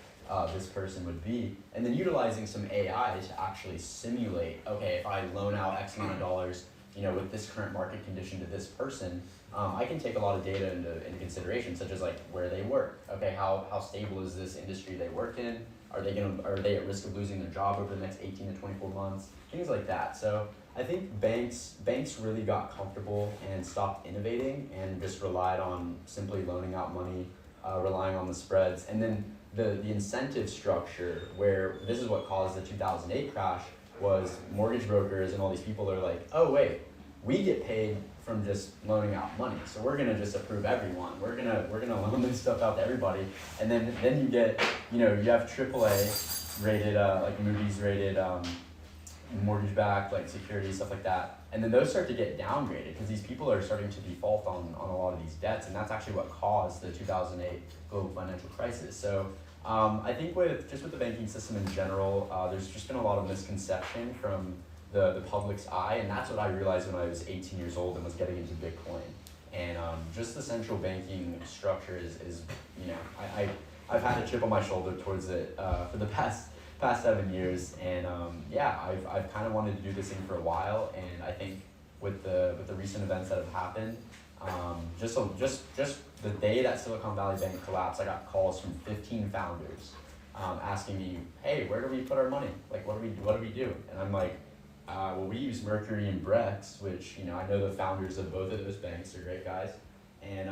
this person would be, and then utilizing some AI to actually simulate, okay, if I loan out X amount of dollars, with this current market condition to this person, I can take a lot of data into consideration, such as where they work. Okay, how stable is this industry they work in? Are they at risk of losing their job over the next 18 to 24 months? Things like that. So I think banks really got comfortable and stopped innovating and just relied on simply loaning out money, relying on the spreads, and then the incentive structure, where this is what caused the 2008 crash, was mortgage brokers and all these people are like, oh wait, we get paid from just loaning out money, so we're gonna just approve everyone. We're gonna loan this stuff out to everybody, and then you get, you have AAA rated, Moody's rated mortgage-backed securities, stuff like that, and then those start to get downgraded because these people are starting to default on a lot of these debts, and that's actually what caused the 2008 global financial crisis. So I think with the banking system in general, there's just been a lot of misconception from the public's eye, and that's what I realized when I was 18 years old and was getting into Bitcoin. And just the central banking structure is I've had a chip on my shoulder towards it for the past 7 years, and I've kind of wanted to do this thing for a while, and I think with the recent events that have happened, Just the day that Silicon Valley Bank collapsed, I got calls from 15 founders asking me, hey, where do we put our money? Like, what do we do? And I'm like, well, we use Mercury and Brex, which, I know the founders of both of those banks are great guys. And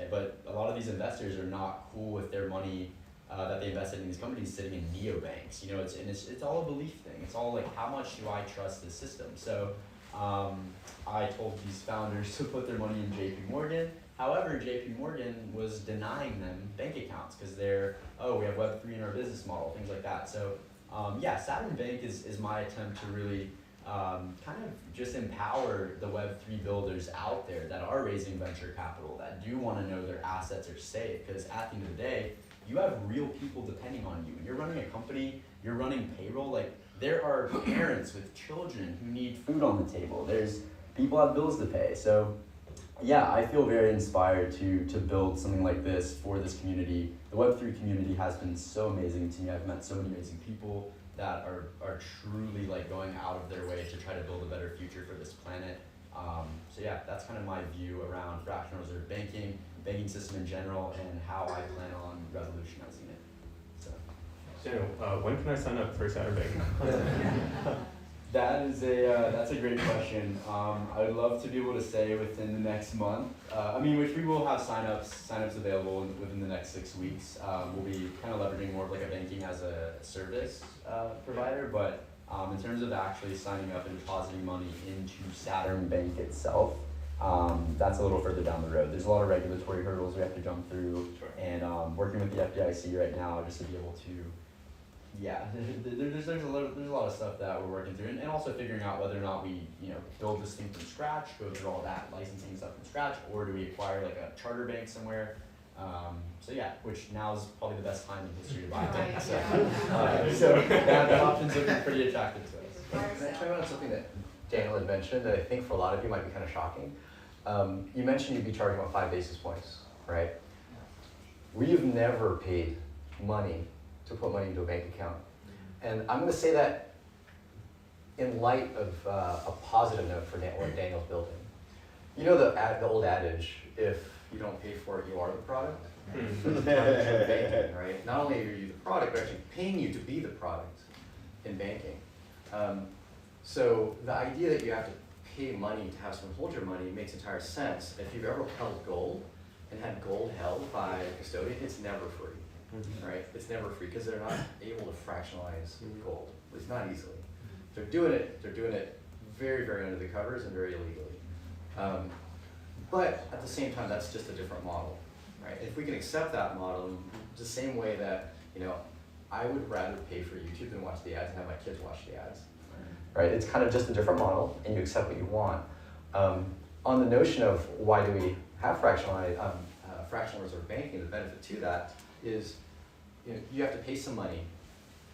but a lot of these investors are not cool with their money that they invested in these companies sitting in neobanks. It's all a belief thing. It's all like, how much do I trust the system? So I told these founders to put their money in JP Morgan. However, JP Morgan was denying them bank accounts because we have Web3 in our business model, things like that. So Saturn Bank is my attempt to really kind of just empower the Web3 builders out there that are raising venture capital, that do want to know their assets are safe. Because at the end of the day, you have real people depending on you. When you're running a company, you're running payroll, like there are parents with children who need food on the table. There's people have bills to pay. So yeah, I feel very inspired to build something like this for this community. The Web3 community has been so amazing to me. I've met so many amazing people that are truly like going out of their way to try to build a better future for this planet. So yeah, that's kind of my view around fractional reserve banking system in general, and how I plan on revolutionizing it. So, Daniel, when can I sign up for Saturn Bank? that's a great question. I would love to be able to say within the next month. Which we will have signups available within the next 6 weeks. We'll be kind of leveraging more of like a banking as a service provider, but in terms of actually signing up and depositing money into Saturn Bank itself, that's a little further down the road. There's a lot of regulatory hurdles we have to jump through, and working with the FDIC right now just to be able to. Yeah, there's a lot of stuff that we're working through, and also figuring out whether or not we build this thing from scratch, go through all that licensing stuff from scratch, or do we acquire like a charter bank somewhere. Which now is probably the best time in history to buy a bank. So that option's looking pretty attractive to us. Can I chime in on something that Daniel had mentioned that I think for a lot of you might be kind of shocking? You mentioned you'd be charging about 5 basis points, right? We've never paid money to put money into a bank account. And I'm going to say that in light of a positive note for what Daniel's building. You know the old adage, if you don't pay for it, you are the product? Banking, right? Not only are you the product, but actually paying you to be the product in banking. So the idea that you have to pay money to have someone hold your money makes entire sense. If you've ever held gold and had gold held by a custodian, it's never free. Right? It's never free because they're not able to fractionalize gold, at least not easily. They're doing it very, very under the covers and very illegally. But at the same time, that's just a different model, right? If we can accept that model, the same way that I would rather pay for YouTube than watch the ads and have my kids watch the ads, right? It's kind of just a different model, and you accept what you want. On the notion of why do we have fractional reserve banking, the benefit to that is you have to pay some money.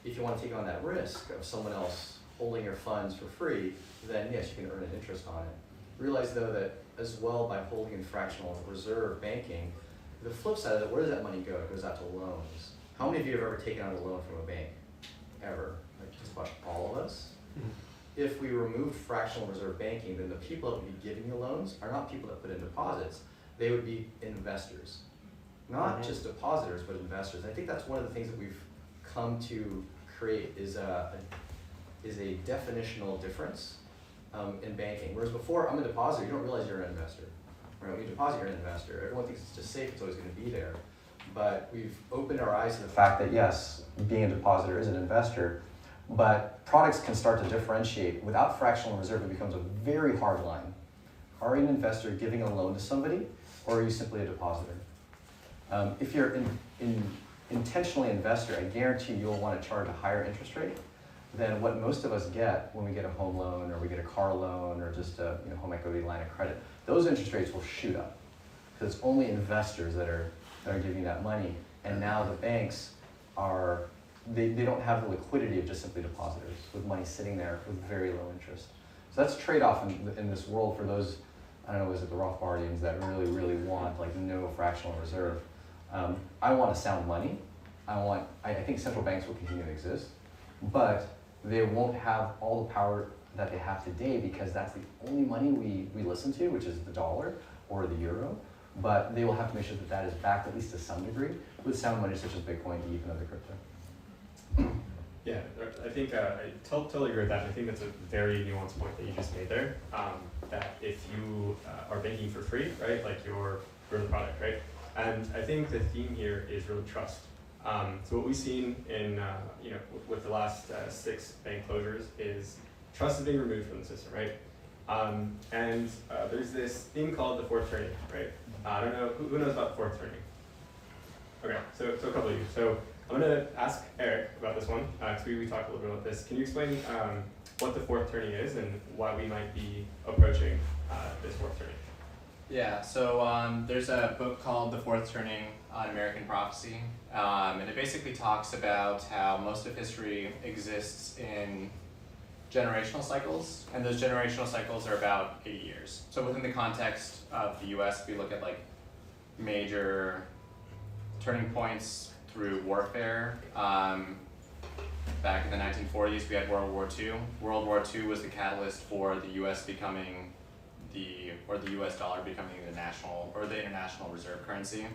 If you want to take on that risk of someone else holding your funds for free, then yes, you can earn an interest on it. Realize though that as well, by holding in fractional reserve banking, the flip side of it, where does that money go? It goes out to loans. How many of you have ever taken out a loan from a bank? Ever? Like just about all of us? If we removed fractional reserve banking, then the people that would be giving you loans are not people that put in deposits. They would be investors. Not just depositors, but investors. I think that's one of the things that we've come to create is a definitional difference in banking. Whereas before, I'm a depositor, you don't realize you're an investor. Right? When you deposit, you're an investor. Everyone thinks it's just safe, it's always going to be there. But we've opened our eyes to the fact that yes, being a depositor is an investor, but products can start to differentiate. Without fractional reserve, it becomes a very hard line. Are you an investor giving a loan to somebody, or are you simply a depositor? If you're intentionally an investor, I guarantee you'll want to charge a higher interest rate than what most of us get when we get a home loan or we get a car loan or just a home equity line of credit. Those interest rates will shoot up because it's only investors that are giving that money. And now the banks they don't have the liquidity of just simply depositors with money sitting there with very low interest. So that's a trade-off in this world for those, I don't know, is it the Rothbardians that really, really want like no fractional reserve. I want to sound money. I think central banks will continue to exist, but they won't have all the power that they have today because that's the only money we listen to, which is the dollar, or the euro, but they will have to make sure that that is backed at least to some degree with sound money such as Bitcoin, ETH, and other crypto. Yeah, I think I totally agree with that. I think that's a very nuanced point that you just made there. That if you are banking for free, right, like you're the product, right? And I think the theme here is really trust. So what we've seen in with the last 6 bank closures is trust is being removed from the system, right? And there's this thing called the fourth turning, right? I don't know who knows about the fourth turning. Okay, so a couple of you. So I'm gonna ask Erik about this one because we talked a little bit about this. Can you explain what the fourth turning is and why we might be approaching this fourth turning? Yeah, so there's a book called The Fourth Turning on American Prophecy, and it basically talks about how most of history exists in generational cycles, and those generational cycles are about 80 years. So within the context of the US, if we look at like major turning points through warfare, back in the 1940s we had World War II. World War II was the catalyst for the US becoming the US dollar becoming the national or the international reserve currency.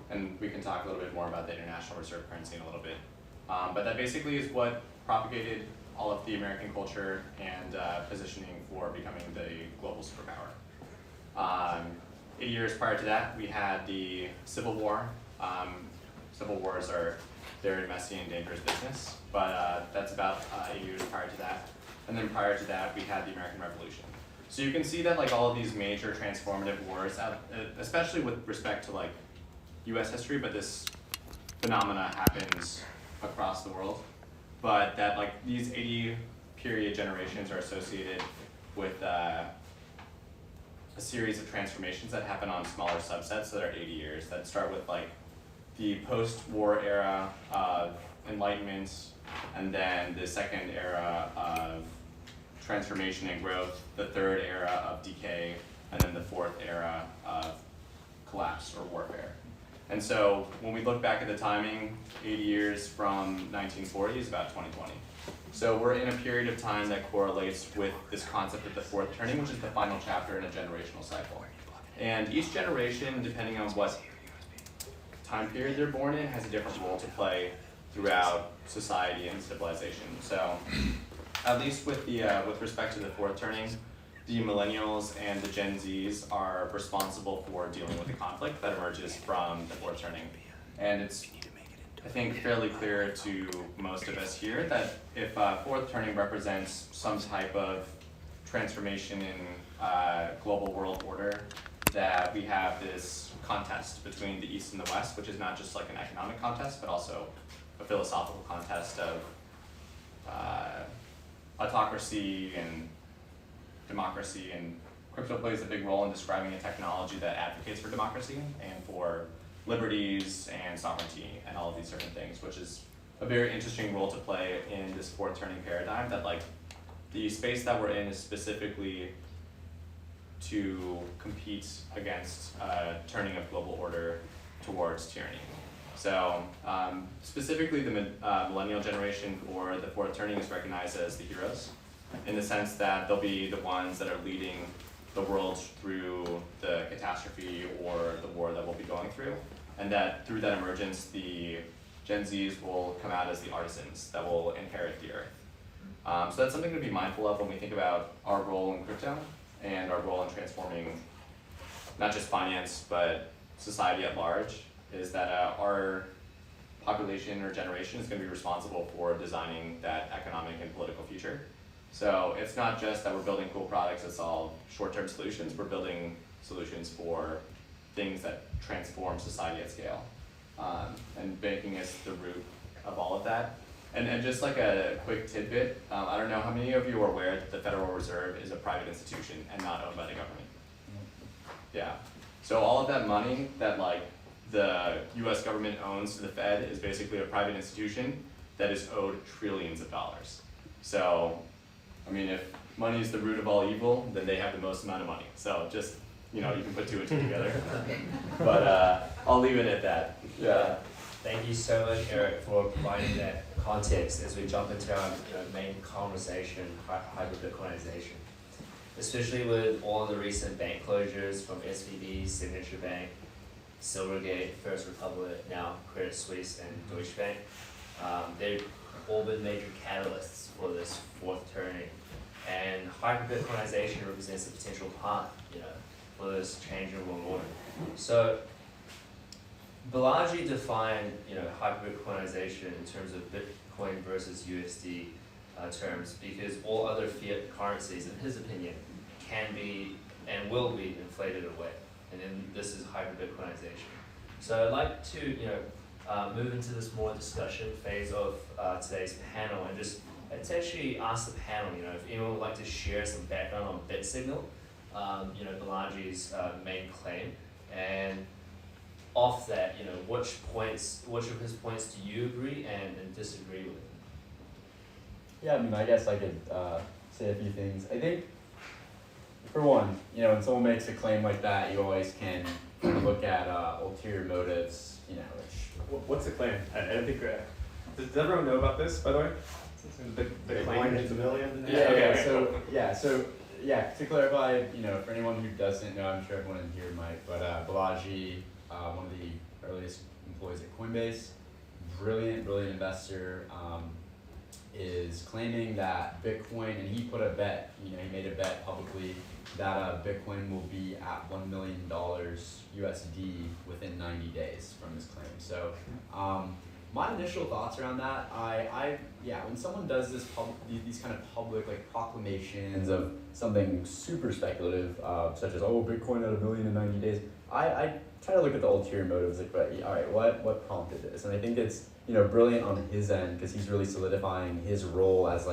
And we can talk a little bit more about the international reserve currency in a little bit. But that basically is what propagated all of the American culture and positioning for becoming the global superpower. 8 years prior to that, we had the Civil War. Civil wars are very messy and dangerous business, but that's about 8 years prior to that. And then prior to that, we had the American Revolution. So you can see that like all of these major transformative wars, especially with respect to like US history, but this phenomena happens across the world. But that like these 80 period generations are associated with a series of transformations that happen on smaller subsets that are 80 years, that start with like the post-war era of enlightenment, and then the second era of transformation and growth, the third era of decay, and then the fourth era of collapse or warfare. And so when we look back at the timing, 80 years from 1940 is about 2020. So we're in a period of time that correlates with this concept of the fourth turning, which is the final chapter in a generational cycle. And each generation, depending on what time period they're born in, has a different role to play throughout society and civilization. So at least with respect to the fourth turning, the millennials and the Gen Zs are responsible for dealing with the conflict that emerges from the fourth turning. And it's, I think, fairly clear to most of us here that if fourth turning represents some type of transformation in global world order, that we have this contest between the East and the West, which is not just like an economic contest, but also a philosophical contest of autocracy and democracy, and crypto plays a big role in describing a technology that advocates for democracy and for liberties and sovereignty and all of these different things, which is a very interesting role to play in this fourth turning paradigm, that like the space that we're in is specifically to compete against turning of global order towards tyranny. So specifically the millennial generation for the fourth turning is recognized as the heroes, in the sense that they'll be the ones that are leading the world through the catastrophe or the war that we'll be going through, and that through that emergence, the Gen Zs will come out as the artisans that will inherit the earth. So that's something to be mindful of when we think about our role in crypto and our role in transforming not just finance, but society at large, is that our population or generation is going to be responsible for designing that economic and political future. So it's not just that we're building cool products that solve short-term solutions, we're building solutions for things that transform society at scale. And banking is the root of all of that. And just like a quick tidbit, I don't know how many of you are aware that the Federal Reserve is a private institution and not owned by the government. Yeah. So all of that money that like the US government owns to the Fed is basically a private institution that is owed trillions of dollars. So, I mean, if money is the root of all evil, then they have the most amount of money. So just, you know, you can put two and two together. But I'll leave it at that. Yeah. Thank you so much, Erik, for providing that context as we jump into our main conversation, Hyperbitcoinization. especially with all the recent bank closures from SVB, Signature Bank, Silvergate, First Republic, now Credit Suisse and Deutsche Bank. They've all been major catalysts for this fourth turning, and hyperbitcoinization represents a potential part, for this change in world order. So Balaji defined, hyperbitcoinization in terms of Bitcoin versus USD terms, because all other fiat currencies, in his opinion, can be and will be inflated away, and then this is hyperbitcoinization. So I'd like to, move into this more discussion phase of today's panel, and just essentially ask the panel, if anyone would like to share some background on BitSignal, Balaji's main claim, and off that, which of his points do you agree and disagree with? Yeah, I mean, I guess I could say a few things. I think, for one, when someone makes a claim like that, you always can look at ulterior motives, which... What's the claim? I don't think... does everyone know about this, by the way? The claim? It's a million? To clarify, for anyone who doesn't know, I'm sure everyone in here might, but Balaji, one of the earliest employees at Coinbase, brilliant investor, is claiming that Bitcoin, and he put a bet, he made a bet publicly that Bitcoin will be at $1 million USD within 90 days from his claim. So my initial thoughts around that, when someone does these kind of public proclamations of something super speculative, such as, Bitcoin at $1 million in 90 days, I try to look at the ulterior motives, all right, what prompted this? And I think it's brilliant on his end, because he's really solidifying his role as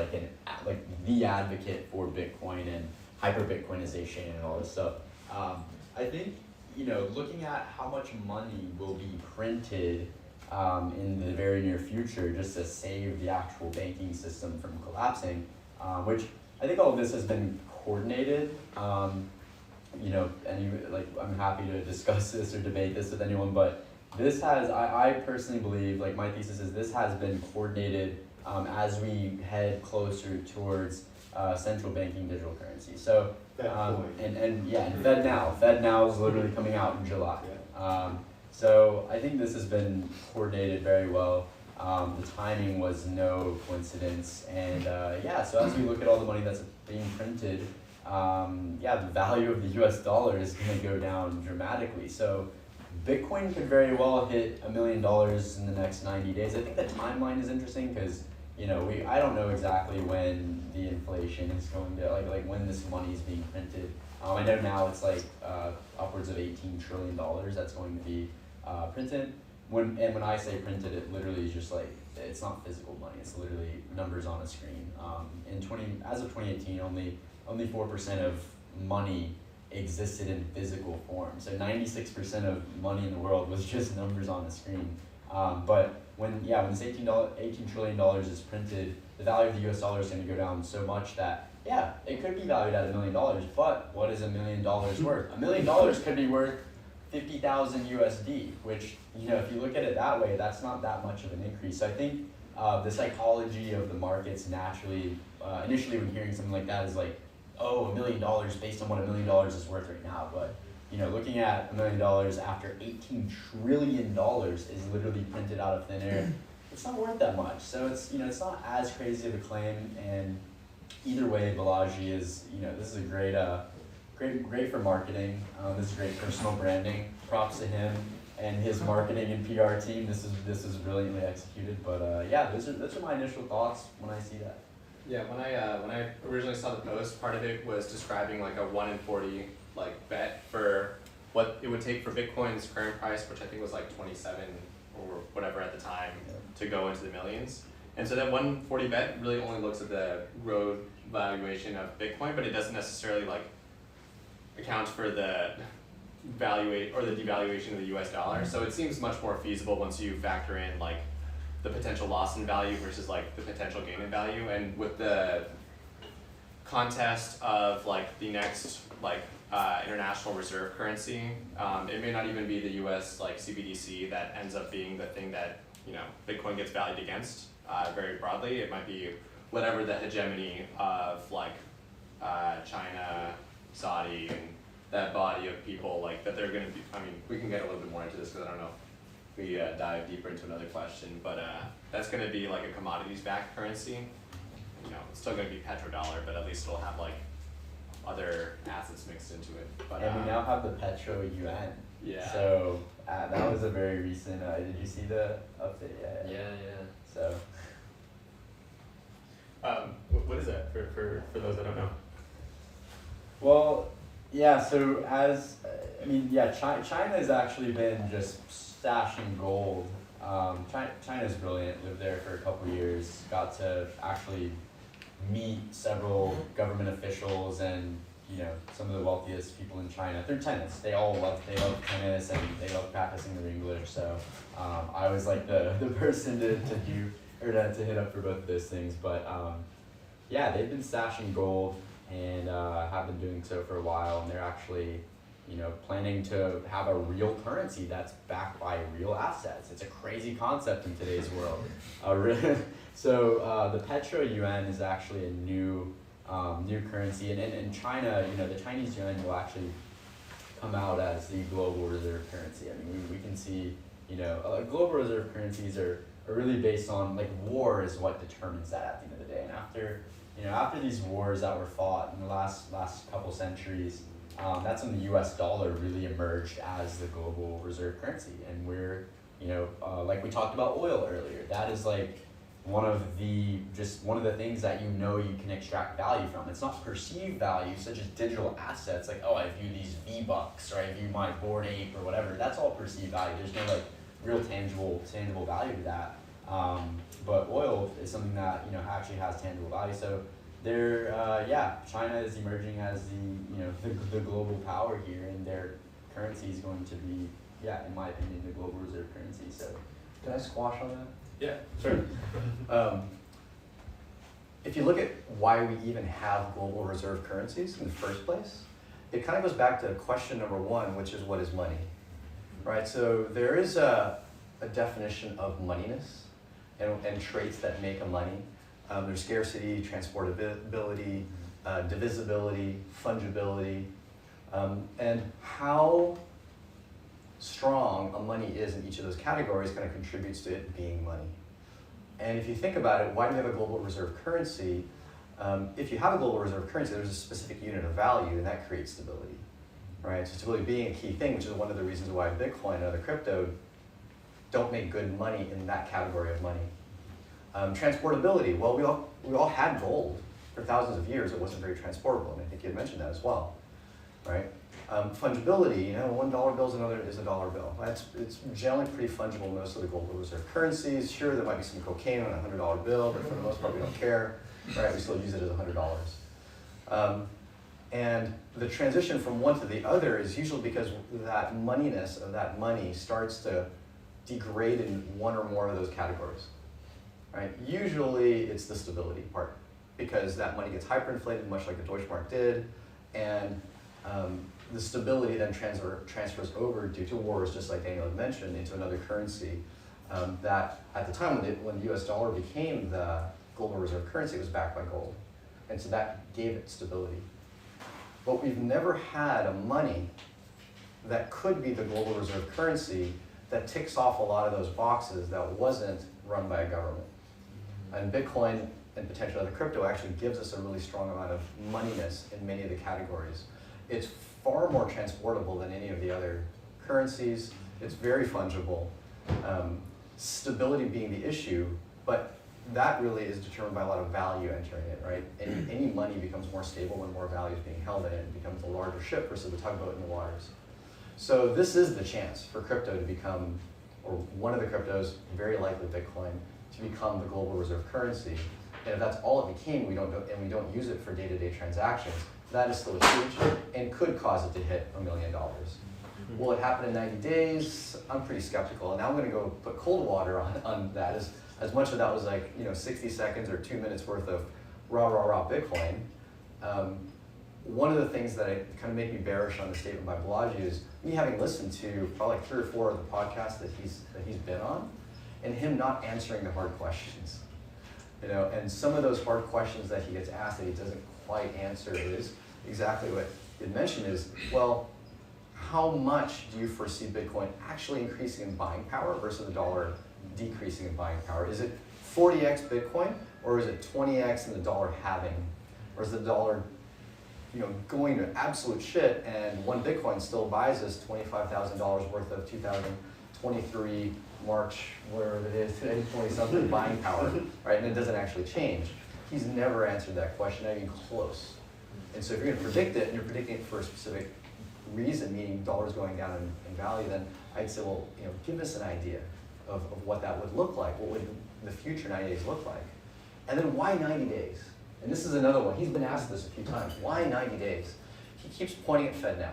the advocate for Bitcoin and hyperbitcoinization and all this stuff. I think looking at how much money will be printed in the very near future just to save the actual banking system from collapsing, which I think all of this has been coordinated. I'm happy to discuss this or debate this with anyone, but this has, I personally believe, my thesis is this has been coordinated as we head closer towards central banking digital currency. So, and FedNow is literally coming out in July. So I think this has been coordinated very well. The timing was no coincidence, and so as we look at all the money that's being printed, the value of the US dollar is going to go down dramatically. So Bitcoin could very well hit $1 million in the next 90 days. I think the timeline is interesting because, I don't know exactly when the inflation is going to, when this money is being printed. I know now it's upwards of $18 trillion that's going to be printed. When I say printed, it literally is just it's not physical money. It's literally numbers on a screen. As of 2018, only 4% of money existed in physical form. So 96% of money in the world was just numbers on a screen. But when this $18 trillion is printed, the value of the US dollar is going to go down so much that, it could be valued at $1 million, but what is $1 million worth? $1 million could be worth 50,000 USD, which, if you look at it that way, that's not that much of an increase. So I think the psychology of the markets naturally, initially when hearing something like that is $1 million based on what $1 million is worth right now. But looking at $1 million after $18 trillion is literally printed out of thin air, it's not worth that much. So it's not as crazy of a claim. And either way, Balaji is this is a great for marketing. This is great personal branding. Props to him and his marketing and PR team. This is brilliantly executed. But those are my initial thoughts when I see that. Yeah, when I originally saw the post, part of it was describing a 1 in 40 bet for what it would take for Bitcoin's current price, which I think was 27 or whatever at the time, to go into the millions. And so that 1 in 40 bet really only looks at the road valuation of Bitcoin, but it doesn't necessarily account for the devaluation of the US dollar. So it seems much more feasible once you factor in the potential loss in value versus the potential gain in value. And with the contest of the next international reserve currency, it may not even be the US CBDC that ends up being the thing that Bitcoin gets valued against very broadly. It might be whatever the hegemony of China, Saudi and that body of people like that they're going to be. I mean, we can get a little bit more into this because I don't know if we dive deeper into another question, but that's going to be like a commodities-backed currency. You know, it's still going to be petrodollar, but at least it'll have like other assets mixed into it. But And we now have the petro yuan. yeah. So that was a very recent. Did you see the update? Yeah. So. What is that for those that don't know? Well, yeah. So China has actually been just stashing gold. China's brilliant. Lived there for a couple of years. Got to actually meet several government officials and some of the wealthiest people in China. They're tennis. They love tennis and they love practicing their English. So I was like the person to hit up for both of those things. But yeah, they've been stashing gold and have been doing so for a while. And they're actually planning to have a real currency that's backed by real assets. It's a crazy concept in today's world. So the petro yuan is actually a new currency, and in China, the Chinese yuan will actually come out as the global reserve currency. I mean, we can see, global reserve currencies are really based on, like, war is what determines that at the end of the day. And after these wars that were fought in the last couple centuries, that's when the U.S. dollar really emerged as the global reserve currency. And we're, like we talked about oil earlier, that is like one of the things that you can extract value from. It's not perceived value, such as digital assets, like, oh, I view these V-Bucks, or I view my Bored Ape, or whatever. That's all perceived value. There's no like real tangible value to that. But oil is something that actually has tangible value. So China is emerging as the global power here, and their currency is going to be, in my opinion, the global reserve currency. So, Can I squash on that? Yeah, sure. If you look at why we even have global reserve currencies in the first place, it kind of goes back to question number one, which is what is money, right? So there is a definition of moneyness and traits that make a money. There's scarcity, transportability, divisibility, fungibility, and how strong a money is in each of those categories kind of contributes to it being money. And if you think about it, why do we have a global reserve currency? If you have a global reserve currency, there's a specific unit of value, and that creates stability, right? So stability being a key thing, which is one of the reasons why Bitcoin and other crypto don't make good money in that category of money. Transportability, well, we all had gold for thousands of years. It wasn't very transportable, and I think you had mentioned that as well, right? Fungibility, $1 bill is a dollar bill. It's generally pretty fungible in most of the global reserve currencies. Sure, there might be some cocaine on a $100 bill, but for the most part, we don't care, right? We still use it as $100. And the transition from one to the other is usually because that moneyness of that money starts to degrade in one or more of those categories, right? Usually, it's the stability part, because that money gets hyperinflated, much like the Deutschmark did, and the stability then transfers over due to wars, just like Daniel had mentioned, into another currency that at the time when the US dollar became the global reserve currency, it was backed by gold. And so that gave it stability. But we've never had a money that could be the global reserve currency that ticks off a lot of those boxes that wasn't run by a government. And Bitcoin and potentially other crypto actually gives us a really strong amount of moneyness in many of the categories. It's far more transportable than any of the other currencies. It's very fungible. Stability being the issue, but that really is determined by a lot of value entering it, right? Any money becomes more stable when more value is being held in it. It becomes a larger ship versus the tugboat in the waters. So this is the chance for crypto to become, or one of the cryptos, very likely Bitcoin, to become the global reserve currency. And if that's all it became, we don't use it for day-to-day transactions, that is still huge and could cause it to hit $1 million. Will it happen in 90 days? I'm pretty skeptical. And now I'm going to go put cold water on that. As much of that was like 60 seconds or 2 minutes worth of rah Bitcoin. One of the things that kind of make me bearish on the statement by Balaji is me having listened to probably like 3 or 4 of the podcasts that he's been on, and him not answering the hard questions. And some of those hard questions that he gets asked that he doesn't quite answer is exactly what did mention is, well, how much do you foresee Bitcoin actually increasing in buying power versus the dollar decreasing in buying power? Is it 40x Bitcoin, or is it 20x and the dollar halving? Or is the dollar going to absolute shit, and one Bitcoin still buys us $25,000 worth of 2023 March, whatever it is, 20-something buying power, right? And it doesn't actually change. He's never answered that question, not even close. And so if you're going to predict it, and you're predicting it for a specific reason, meaning dollars going down in value, then I'd say, well, give us an idea of what that would look like. What would the future 90 days look like? And then why 90 days? And this is another one. He's been asked this a few times. Why 90 days? He keeps pointing at FedNow.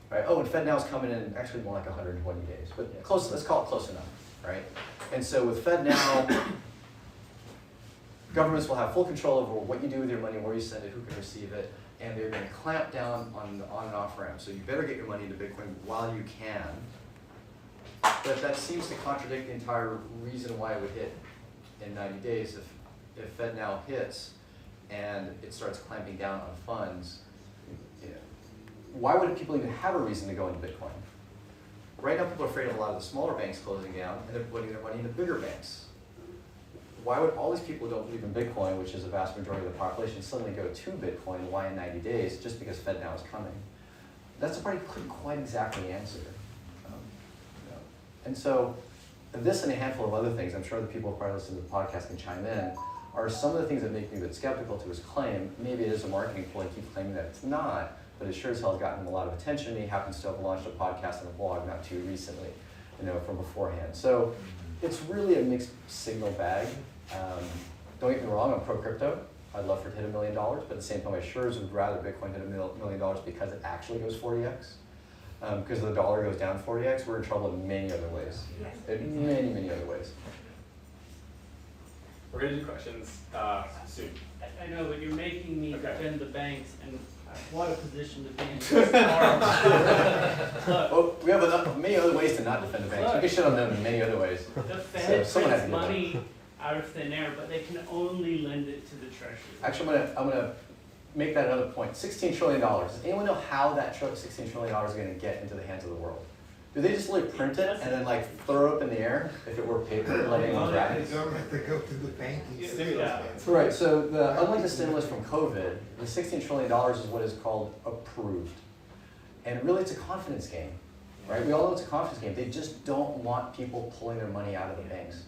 Right? Oh, and FedNow's coming in actually more like 120 days. But close, let's call it close enough, right? And so with FedNow, governments will have full control over what you do with your money, where you send it, who can receive it, and they're going to clamp down on the on and off ramp. So you better get your money into Bitcoin while you can. But that seems to contradict the entire reason why it would hit in 90 days. If FedNow hits and it starts clamping down on funds, why would people even have a reason to go into Bitcoin? Right now, people are afraid of a lot of the smaller banks closing down, and they're putting their money into bigger banks. Why would all these people who don't believe in Bitcoin, which is a vast majority of the population, suddenly go to Bitcoin? Why in 90 days? Just because FedNow is coming? That's the part he couldn't quite exactly answer. And so, this and a handful of other things, I'm sure the people who probably listen to the podcast can chime in, are some of the things that make me a bit skeptical to his claim. Maybe it is a marketing ploy, he keeps claiming that it's not, but it sure as hell has gotten him a lot of attention. He happens to have launched a podcast and a blog not too recently, from beforehand. So it's really a mixed signal bag. Don't get me wrong, I'm pro crypto. I'd love for it to hit $1 million, but at the same time, I sure would rather Bitcoin hit $1 million because it actually goes 40x. Because the dollar goes down 40x, we're in trouble in many other ways. In many, many other ways. We're going to do questions soon. I know, but you're making me defend the banks, and what a position to be in. Look, well, we have many other ways to not defend the banks. We can shit on them in many other ways. The Fed prints money out of thin air, but they can only lend it to the Treasury. Actually, I'm gonna make that another point. $16 trillion. Does anyone know how that $16 trillion is going to get into the hands of the world? Do they just literally print it and then throw it up in the air if it were paper, let anyone grab it? The government to go to the banking Stimulus. Right. So unlike the stimulus from COVID, the $16 trillion is what is called approved, and really it's a confidence game, right? We all know it's a confidence game. They just don't want people pulling their money out of the banks.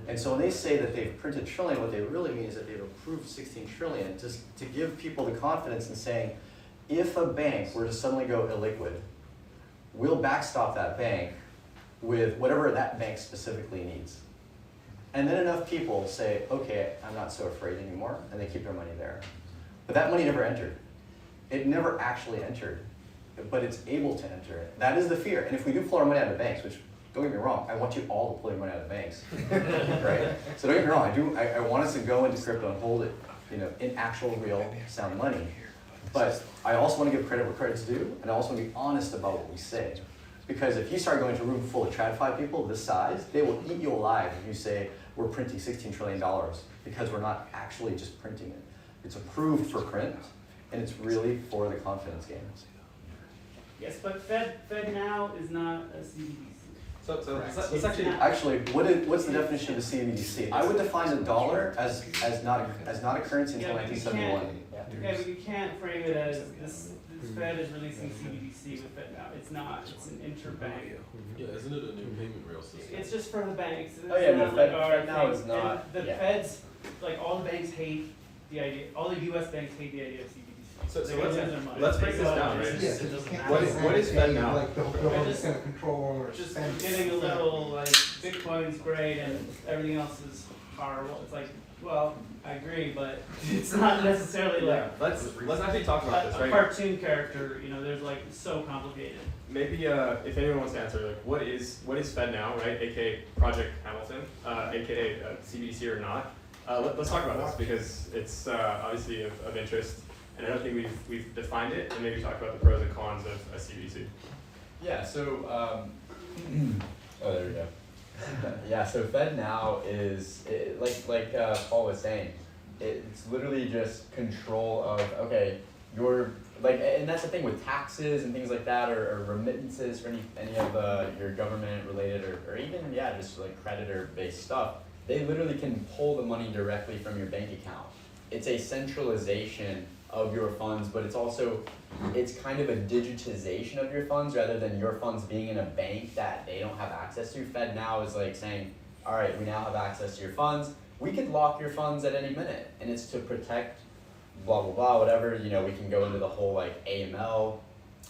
And so when they say that they've printed trillion, what they really mean is that they've approved 16 trillion just to give people the confidence in saying, if a bank were to suddenly go illiquid, we'll backstop that bank with whatever that bank specifically needs. And then enough people say, okay, I'm not so afraid anymore, and they keep their money there. But that money never entered. It never actually entered, but it's able to enter it. That is the fear. And if we do pull our money out of banks, which don't get me wrong, I want you all to pull your money out of banks, right? So don't get me wrong, I want us to go into crypto and hold it, in actual, real, sound money. But I also want to give credit where credit's due, and I also want to be honest about what we say. Because if you start going to a room full of TradFi people this size, they will eat you alive if you say, we're printing $16 trillion, because we're not actually just printing it. It's approved for print, and it's really for the confidence game. Yes, but FedNow is not a CBDC. So let's actually, what's the definition of a CBDC? I would define the dollar as not a currency until 1971. Okay, but you can't frame it as this Fed is releasing CBDC with FedNow. It's not. It's an interbank. Yeah, isn't it a new payment rail system? It's just for the banks. It's no, not FedNow is not. And the Feds, all the banks hate the idea. All the U.S. banks hate the idea of CBDC. So let's break this down, right? Yeah, What is FedNow? The government's going to control or just spend. getting a little Bitcoin's great and everything else is horrible. It's well, I agree, but it's not necessarily let's actually talk about this, a right? cartoon character. There's so complicated. Maybe if anyone wants to answer, what is FedNow, right? AKA Project Hamilton, AKA CBDC or not? Let's talk about this because it's obviously of interest. And I don't think we've defined it, and maybe talk about the pros and cons of a CBDC. Yeah, so, oh, there we go. Yeah, so FedNow is, like Paul was saying, it's literally just control of, okay, your like, and that's the thing with taxes and things like that, or remittances for any of your government related, or even, yeah, just like creditor based stuff, they literally can pull the money directly from your bank account. It's a centralization of your funds, but it's kind of a digitization of your funds rather than your funds being in a bank that they don't have access to. FedNow is like saying, all right, we now have access to your funds. We could lock your funds at any minute, and it's to protect blah, blah, blah, whatever. We can go into the whole like AML,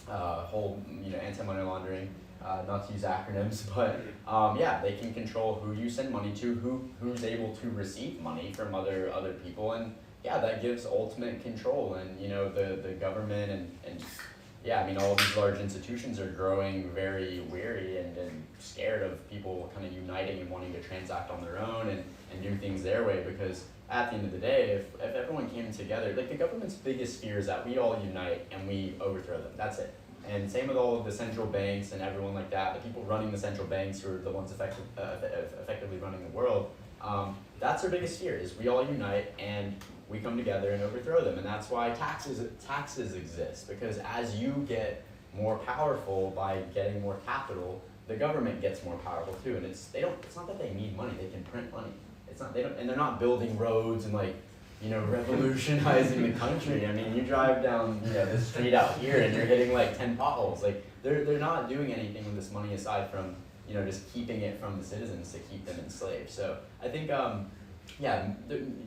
whole, anti-money laundering, not to use acronyms, but yeah, they can control who you send money to, who's able to receive money from other people, and yeah, that gives ultimate control. And the government and yeah, I mean, all these large institutions are growing very weary and scared of people kind of uniting and wanting to transact on their own and do things their way, because at the end of the day, if everyone came together, like the government's biggest fear is that we all unite and we overthrow them. That's it. And same with all of the central banks and everyone like that, the people running the central banks who are the ones effectively running the world. That's their biggest fear, is we all unite and we come together and overthrow them. And that's why taxes exist, because as you get more powerful by getting more capital, the government gets more powerful too. And it's not that they need money, they can print money. And they're not building roads and revolutionizing the country. I mean, you drive down the street out here and you're hitting like 10 potholes. Like they're not doing anything with this money aside from just keeping it from the citizens to keep them enslaved. So I think yeah,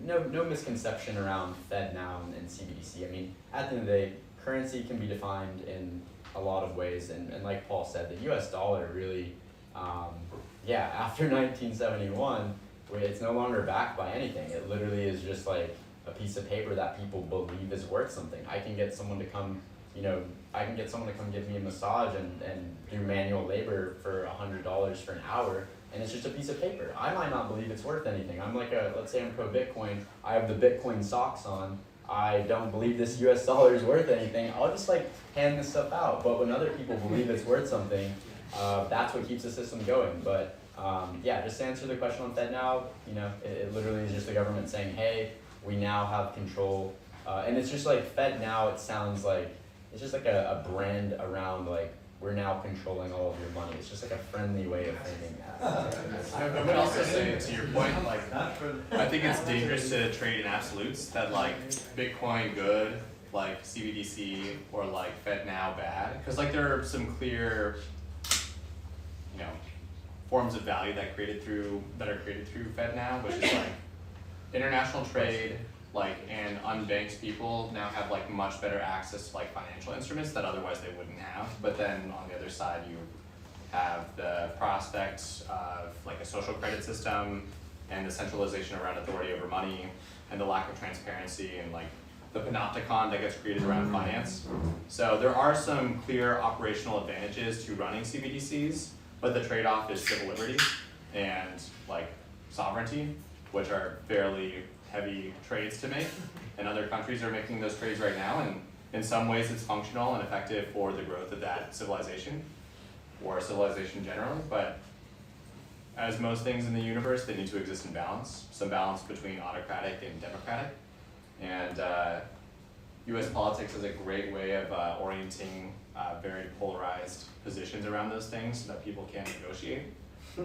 no misconception around FedNow and CBDC. I mean, at the end of the day, currency can be defined in a lot of ways, and like Paul said, the US dollar really, yeah, after 1971, it's no longer backed by anything. It literally is just like a piece of paper that people believe is worth something. I can get someone to come, give me a massage and do manual labor for $100 for an hour, and it's just a piece of paper. I might not believe it's worth anything. I'm like let's say I'm pro Bitcoin, I have the Bitcoin socks on, I don't believe this US dollar is worth anything, I'll just like hand this stuff out. But when other people believe it's worth something, that's what keeps the system going. But yeah, just to answer the question on FedNow, it literally is just the government saying, hey, we now have control. And it's just like FedNow, it sounds like, it's just like a brand around like, we're now controlling all of your money. It's just like a friendly way of thinking that. I would also say, to your point, like, I think it's dangerous to trade in absolutes, that like Bitcoin good, like CBDC, or like FedNow bad. Because like there are some clear, forms of value that are created through FedNow, which is like international trade, and unbanked people now have like much better access to like financial instruments that otherwise they wouldn't have. But then on the other side, you have the prospect of like a social credit system and the centralization around authority over money and the lack of transparency and like the panopticon that gets created around finance. So there are some clear operational advantages to running CBDCs, but the trade-off is civil liberty and like sovereignty, which are fairly heavy trades to make, and other countries are making those trades right now, and in some ways it's functional and effective for the growth of that civilization, or civilization generally, but as most things in the universe, they need to exist in balance, some balance between autocratic and democratic, and US politics is a great way of orienting very polarized positions around those things so that people can't negotiate,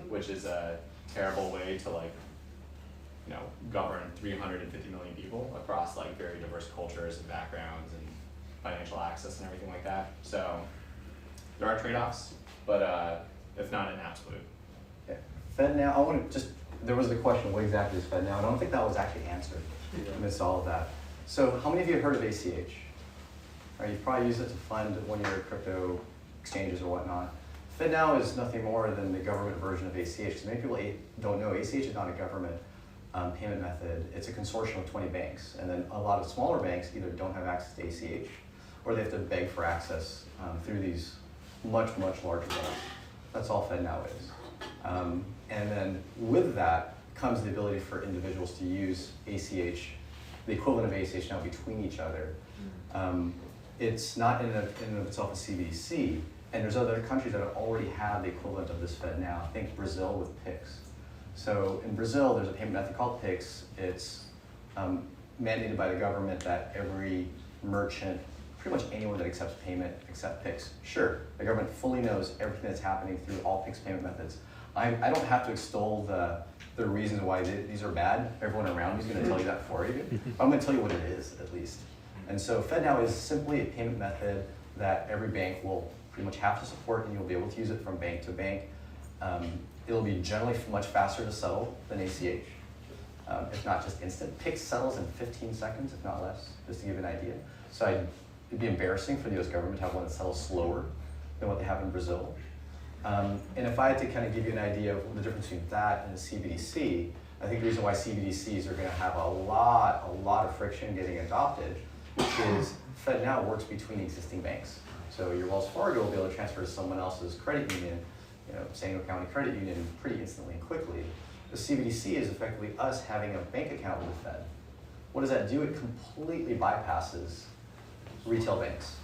which is a terrible way to govern 350 million people across like very diverse cultures and backgrounds and financial access and everything like that. So there are trade-offs, but if not an absolute. Yeah. FedNow, there was the question, what exactly is FedNow? I don't think that was actually answered amidst all of that. So how many of you have heard of ACH? Right, you've probably used it to fund one of your crypto exchanges or whatnot. FedNow is nothing more than the government version of ACH. Because many people don't know, ACH is not a government payment method. It's a consortium of 20 banks. And then a lot of smaller banks either don't have access to ACH or they have to beg for access through these much, much larger banks. That's all FedNow is. And then with that comes the ability for individuals to use ACH, the equivalent of ACH now between each other. It's not in and of itself a CBDC, and there's other countries that already have the equivalent of this FedNow. Think Brazil with PIX. So in Brazil, there's a payment method called PIX. It's mandated by the government that every merchant pretty much anyone that accepts payment, except PIX. Sure, the government fully knows everything that's happening through all PIX payment methods. I don't have to extol the reasons why these are bad. Everyone around me is going to tell you that for you. But I'm going to tell you what it is, at least. And so FedNow is simply a payment method that every bank will pretty much have to support, and you'll be able to use it from bank to bank. It'll be generally much faster to settle than ACH. If not just instant. PIX settles in 15 seconds, if not less, just to give you an idea. So it'd be embarrassing for the US government to have one that settles slower than what they have in Brazil. And if I had to kind of give you an idea of the difference between that and a CBDC, I think the reason why CBDCs are going to have a lot of friction getting adopted is FedNow works between existing banks. So your Wells Fargo will be able to transfer to someone else's credit union, San Diego County Credit Union, pretty instantly and quickly. The CBDC is effectively us having a bank account with the Fed. What does that do? It completely bypasses retail banks.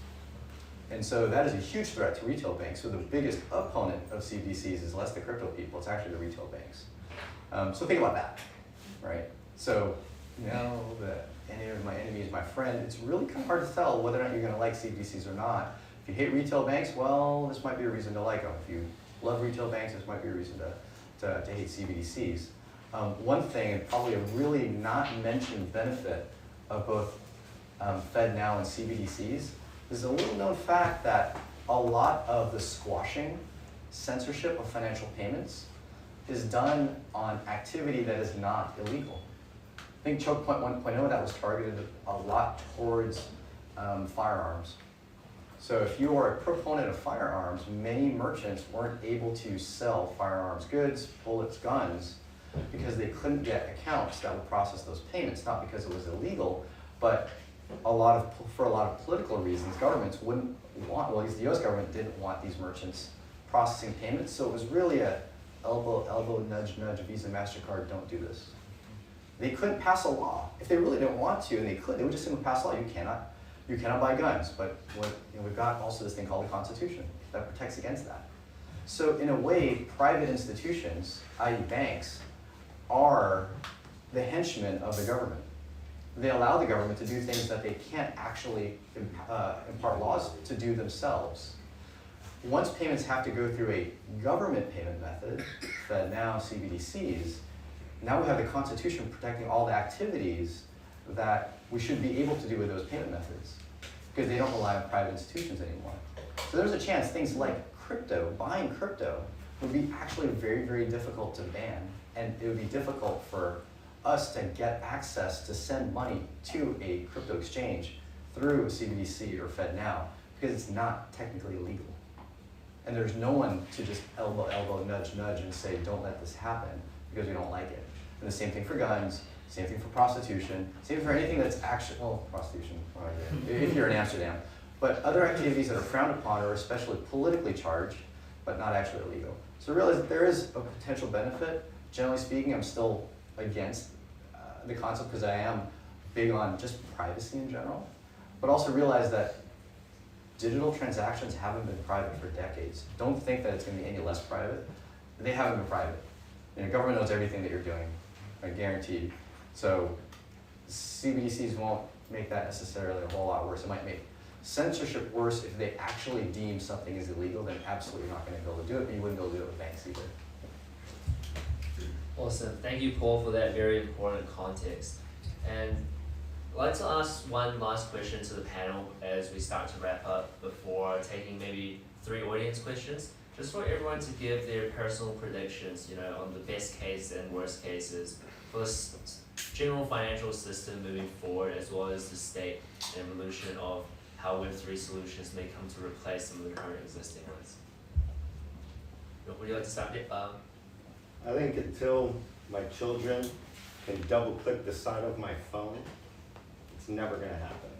And so that is a huge threat to retail banks. So the biggest opponent of CBDCs is less the crypto people, it's actually the retail banks. So think about that, right? So now that any of my enemy is my friend, it's really kind of hard to tell whether or not you're going to like CBDCs or not. If you hate retail banks, well, this might be a reason to like them. If you love retail banks, this might be a reason to hate CBDCs. One thing, and probably a really not mentioned benefit of both FedNow and CBDCs, is a little known fact that a lot of the squashing censorship of financial payments is done on activity that is not illegal. I think Choke Point 1.0, that was targeted a lot towards firearms. So if you are a proponent of firearms, many merchants weren't able to sell firearms goods, bullets, guns, because they couldn't get accounts that would process those payments, not because it was illegal, but for a lot of political reasons, governments wouldn't want, well, at least the US government didn't want these merchants processing payments, so it was really a elbow, nudge, Visa, MasterCard, don't do this. They couldn't pass a law. If they really didn't want to, and they could, they would just simply pass a law. You cannot buy guns, but we've got also this thing called the Constitution that protects against that. So in a way, private institutions, i.e. banks, are the henchmen of the government. They allow the government to do things that they can't actually impart laws to do themselves. Once payments have to go through a government payment method, FedNow, CBDCs, now we have the Constitution protecting all the activities that we should be able to do with those payment methods, because they don't rely on private institutions anymore. So there's a chance things like crypto, buying crypto, would be actually very, very difficult to ban, and it would be difficult for us to get access to send money to a crypto exchange through a CBDC or FedNow, because it's not technically illegal. And there's no one to just elbow, nudge, and say, don't let this happen, because we don't like it. And the same thing for guns, same thing for prostitution, same for anything that's actually, well, prostitution, if you're in Amsterdam. But other activities that are frowned upon are especially politically charged, but not actually illegal. So realize that there is a potential benefit. Generally speaking, I'm still against the concept because I am big on just privacy in general, but also realize that digital transactions haven't been private for decades. Don't think that it's going to be any less private. They haven't been private. Government knows everything that you're doing, guaranteed. So CBDCs won't make that necessarily a whole lot worse. It might make censorship worse if they actually deem something is illegal. Then absolutely not going to be able to do it, but you wouldn't be able to do it with banks either. Awesome. Thank you, Paul, for that very important context. And I'd like to ask one last question to the panel as we start to wrap up before taking maybe 3 audience questions. Just for everyone to give their personal predictions, on the best case and worst cases for the general financial system moving forward, as well as the state and evolution of how Web3 solutions may come to replace some of the current existing ones. Would you like to start? I think until my children can double click the side of my phone, it's never going to happen.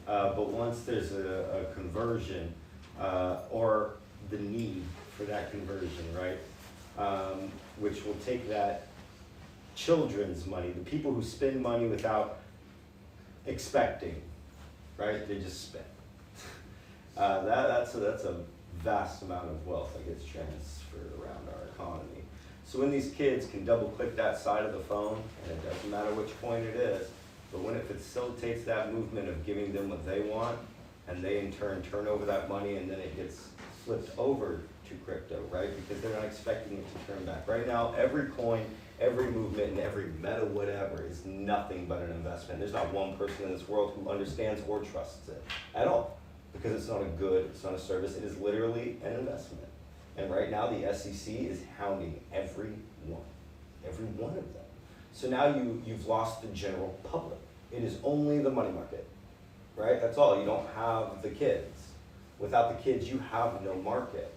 But once there's a conversion or the need for that conversion, right, which will take that children's money, the people who spend money without expecting, right, they just spend. That's a vast amount of wealth that gets transferred around our economy. So when these kids can double click that side of the phone, and it doesn't matter which coin it is, But when it facilitates that movement of giving them what they want, and they in turn turn over that money and then it gets flipped over to crypto, right? Because they're not expecting it to turn back. Right now, every coin, every movement, and every meta whatever is nothing but an investment. There's not one person in this world who understands or trusts it at all. Because it's not a good, it's not a service, it is literally an investment. And right now the SEC is hounding every one of them. So now you've lost the general public. It is only the money market, right? That's all, you don't have the kids. Without the kids, you have no market.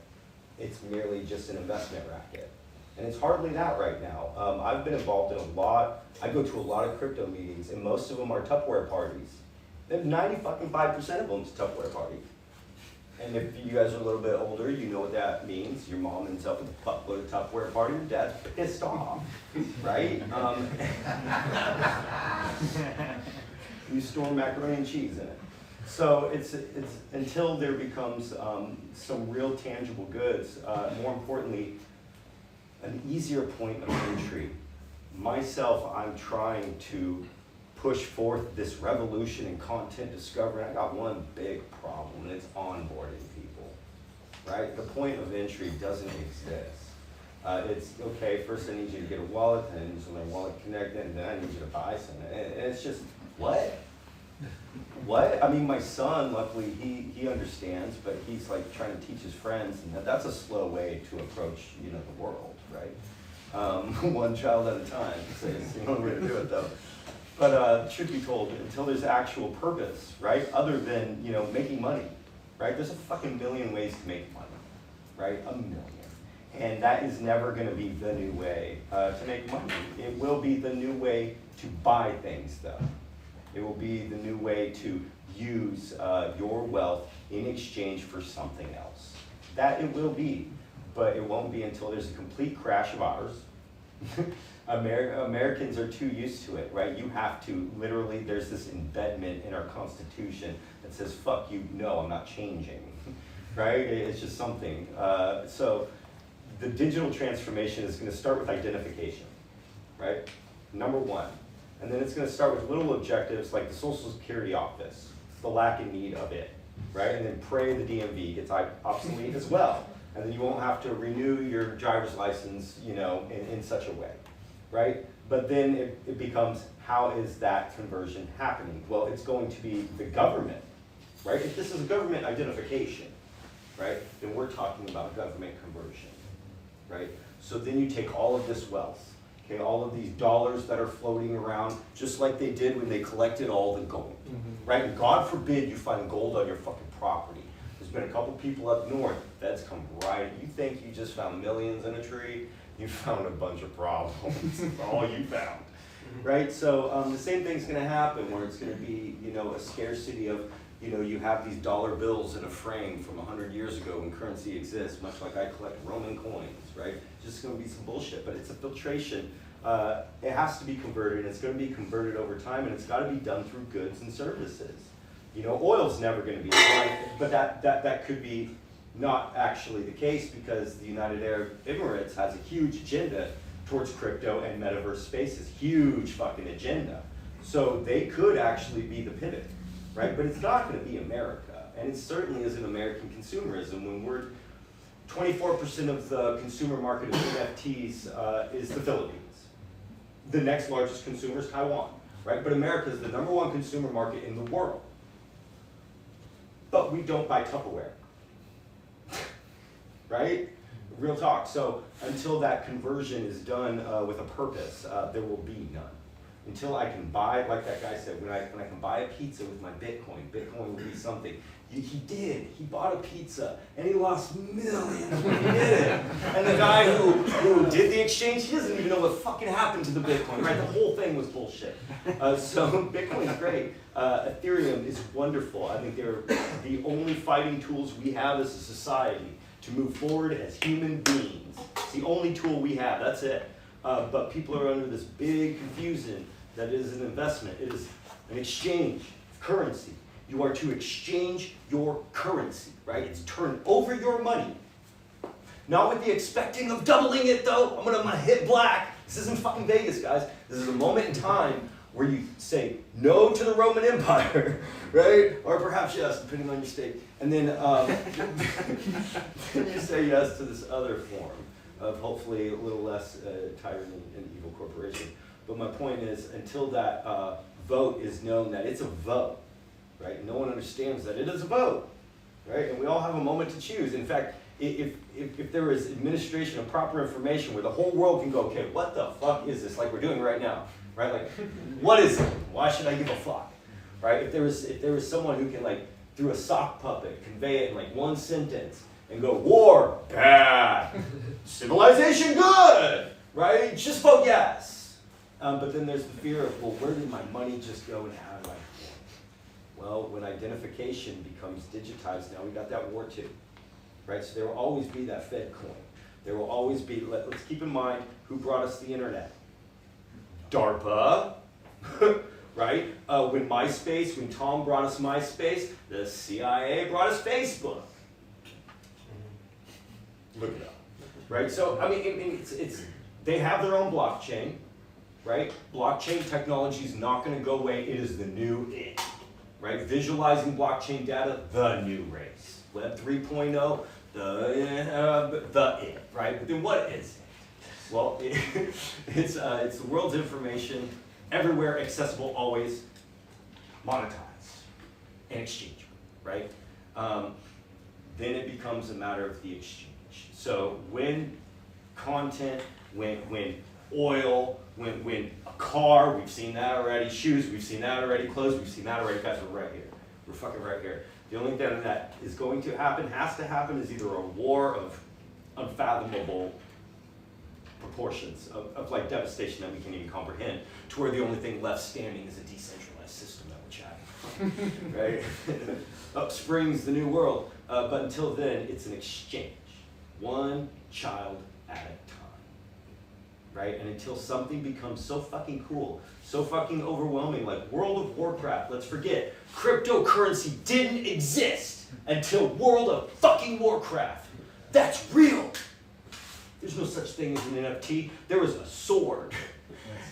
It's merely just an investment racket. And it's hardly that right now. I've been involved in a lot, I go to a lot of crypto meetings, and most of them are Tupperware parties. 95% of them is Tupperware party. And if you guys are a little bit older, you know what that means. Your mom ends up with a fuckload of Tupperware party, your dad's pissed off, right? You store macaroni and cheese in it. So it's until there becomes some real tangible goods, more importantly, an easier point of entry. Myself, I'm trying to push forth this revolution in content discovery. I got one big problem, and it's onboarding people, right? The point of entry doesn't exist. It's, okay, first I need you to get a wallet, then I need you to learn wallet connect, and then I need you to buy something. And it's just, what? What? I mean, my son, luckily, he understands, but he's like trying to teach his friends, and that's a slow way to approach, you know, the world, right? One child at a time, so it's the only way to do it, though. But truth be told, until there's actual purpose, right, other than, you know, making money, right? There's a fucking million ways to make money, right? A million. And that is never going to be the new way to make money. It will be the new way to buy things, though. It will be the new way to use your wealth in exchange for something else. That it will be, but it won't be until there's a complete crash of ours. Americans are too used to it, right? You have to, literally, there's this embedment in our Constitution that says, fuck you, no, I'm not changing, right? It's just something. So the digital transformation is going to start with identification, right? Number one. And then it's going to start with little objectives like the Social Security office, the lack and need of it, right? And then pray the DMV gets obsolete as well. And then you won't have to renew your driver's license, you know, in such a way, right? But then it becomes, how is that conversion happening? Well, it's going to be the government, right? If this is a government identification, right, then we're talking about government conversion, right? So then you take all of this wealth, okay, all of these dollars that are floating around, just like they did when they collected all the gold, right? And God forbid you find gold on your fucking property. There's been a couple people up north, feds come right, you think you just found millions in a tree, you found a bunch of problems. That's all you found, right? So the same thing's going to happen where it's going to be, you know, a scarcity of, you know, you have these dollar bills in a frame from 100 years ago when currency exists, much like I collect Roman coins, right? It's just going to be some bullshit, but it's a filtration. It has to be converted, and it's going to be converted over time, and it's got to be done through goods and services. You know, oil's never going to be right, but that could be not actually the case because the United Arab Emirates has a huge agenda towards crypto and metaverse spaces, huge fucking agenda. So they could actually be the pivot, right? But it's not going to be America, and it certainly isn't American consumerism when we're 24% of the consumer market of NFTs is the Philippines. The next largest consumer is Taiwan, right? But America is the #1 consumer market in the world. But we don't buy Tupperware, right? Real talk. So until that conversion is done with a purpose, there will be none. Until I can buy, like that guy said, when I can buy a pizza with my Bitcoin will be something. He bought a pizza, and he lost millions when he did it. And the guy who did the exchange, he doesn't even know what fucking happened to the Bitcoin, right? The whole thing was bullshit. So Bitcoin's great. Ethereum is wonderful. I think they're the only fighting tools we have as a society to move forward as human beings. It's the only tool we have, that's it. But people are under this big confusion that it is an investment. It is an exchange of currency. You are to exchange your currency, right? It's turn over your money. Not with the expecting of doubling it though. I'm gonna hit black. This isn't fucking Vegas, guys. This is a moment in time where you say no to the Roman Empire, right? Or perhaps yes, depending on your state. And then, then you say yes to this other form of hopefully a little less tyrant and evil corporation. But my point is, until that vote is known that it's a vote, right? No one understands that it is a vote, right? And we all have a moment to choose. In fact, if there is administration of proper information where the whole world can go, okay, what the fuck is this? Like we're doing right now, right? Like, what is it? Why should I give a fuck, right? If there was someone who can like through a sock puppet convey it in like one sentence and go, war bad, civilization good, right? Just vote yes. But then there's the fear of, well, where did my money just go and how do I? Well, when identification becomes digitized, now we got that war too, right? So there will always be that Fed coin. There will always be, let's keep in mind who brought us the internet. DARPA, right? When Tom brought us MySpace, the CIA brought us Facebook. Look it up, right? So, I mean, they have their own blockchain, right? Blockchain technology is not gonna go away, it is the new it. Right? Visualizing blockchain data, the new race. Web 3.0, the it, right? But then what is it? Well, it's the world's information, everywhere, accessible, always, monetized, and exchangeable, right? Then it becomes a matter of the exchange. So when content, when oil, when a car, we've seen that already, shoes, we've seen that already, clothes, we've seen that already, guys, we're right here. We're fucking right here. The only thing that is going to happen, has to happen, is either a war of unfathomable proportions of like devastation that we can't even comprehend, to where the only thing left standing is a decentralized system that we're chatting, right? Up springs the new world, but until then, it's an exchange. One child at a time. Right? And until something becomes so fucking cool, so fucking overwhelming, like World of Warcraft, let's forget, cryptocurrency didn't exist until World of fucking Warcraft. That's real. There's no such thing as an NFT. There was a sword.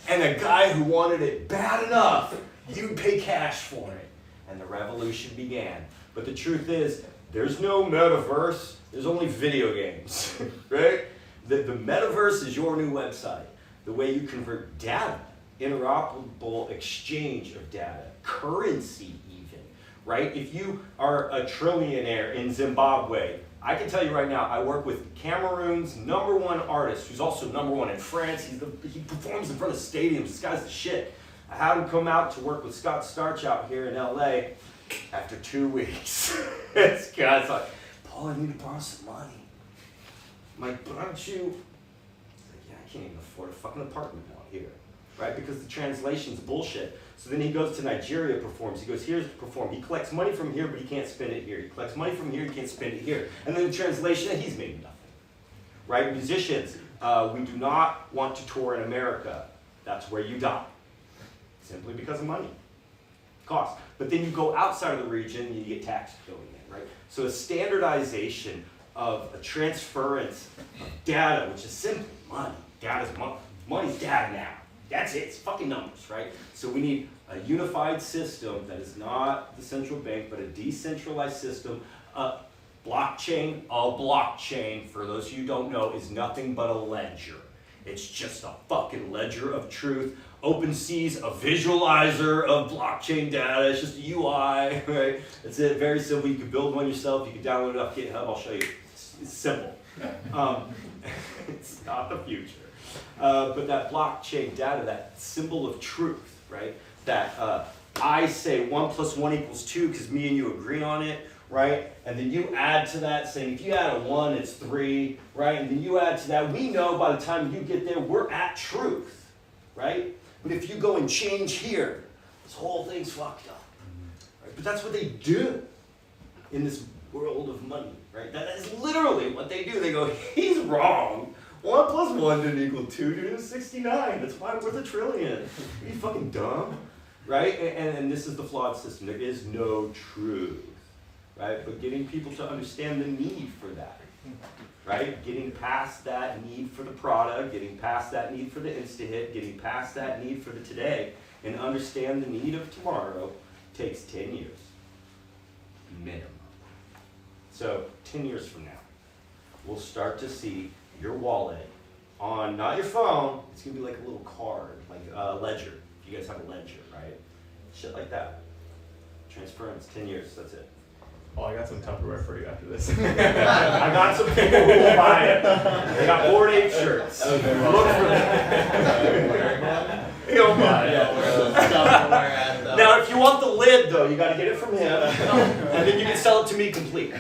And a guy who wanted it bad enough, you'd pay cash for it. And the revolution began. But the truth is, there's no metaverse, there's only video games, right? The metaverse is your new website. The way you convert data, interoperable exchange of data, currency even, right? If you are a trillionaire in Zimbabwe, I can tell you right now, I work with Cameroon's #1 artist, who's also #1 in France. He performs in front of stadiums. This guy's the shit. I had him come out to work with Scott Starch out here in LA after 2 weeks. This guy's like, Paul, I need to borrow some money. I'm like, but aren't you? He's like, yeah, I can't even afford a fucking apartment out here, right? Because the translation's bullshit. So then he goes to Nigeria, performs. He goes here to perform. He collects money from here, but he can't spend it here. He collects money from here, he can't spend it here. And then the translation, he's made nothing, right? Musicians, we do not want to tour in America. That's where you die, simply because of money, cost. But then you go outside of the region, and you get taxed going in, right? So a standardization of a transference of data, which is simply money. Data's money. Money's data now. That's it. It's fucking numbers, right? So we need a unified system that is not the central bank, but a decentralized system. Blockchain, a blockchain, for those of you who don't know, is nothing but a ledger. It's just a fucking ledger of truth. OpenSea's a visualizer of blockchain data. It's just a UI, right? That's it. Very simple. You can build one yourself. You can download it off GitHub. I'll show you. It's simple. It's not the future. But that blockchain data, that symbol of truth, right? That I say 1 + 1 = 2 because me and you agree on it, right? And then you add to that saying if you add a 1, it's 3, right? And then you add to that. We know by the time you get there, we're at truth, right? But if you go and change here, this whole thing's fucked up. Right? But that's what they do in this world of money, right? That is literally what they do. They go, he's wrong. 1 + 1 didn't = 2, dude. It was 69. That's why we're worth $1 trillion. Are you fucking dumb? Right? And this is the flawed system. There is no truth, right? But getting people to understand the need for that, right? Getting past that need for the product, getting past that need for the insta-hit, getting past that need for the today, and understand the need of tomorrow takes 10 years. Minimum. So 10 years from now, we'll start to see your wallet on, not your phone, it's gonna be like a little card, like a ledger. You guys have a ledger, right? Shit like that. Transference, 10 years, that's it. Oh, I got some Tupperware for you after this. I got some people who will buy it. They got Bored Ape shirts. Look for them. He'll buy it. Now, if you want the lid, though, you got to get it from him, and then you can sell it to me complete.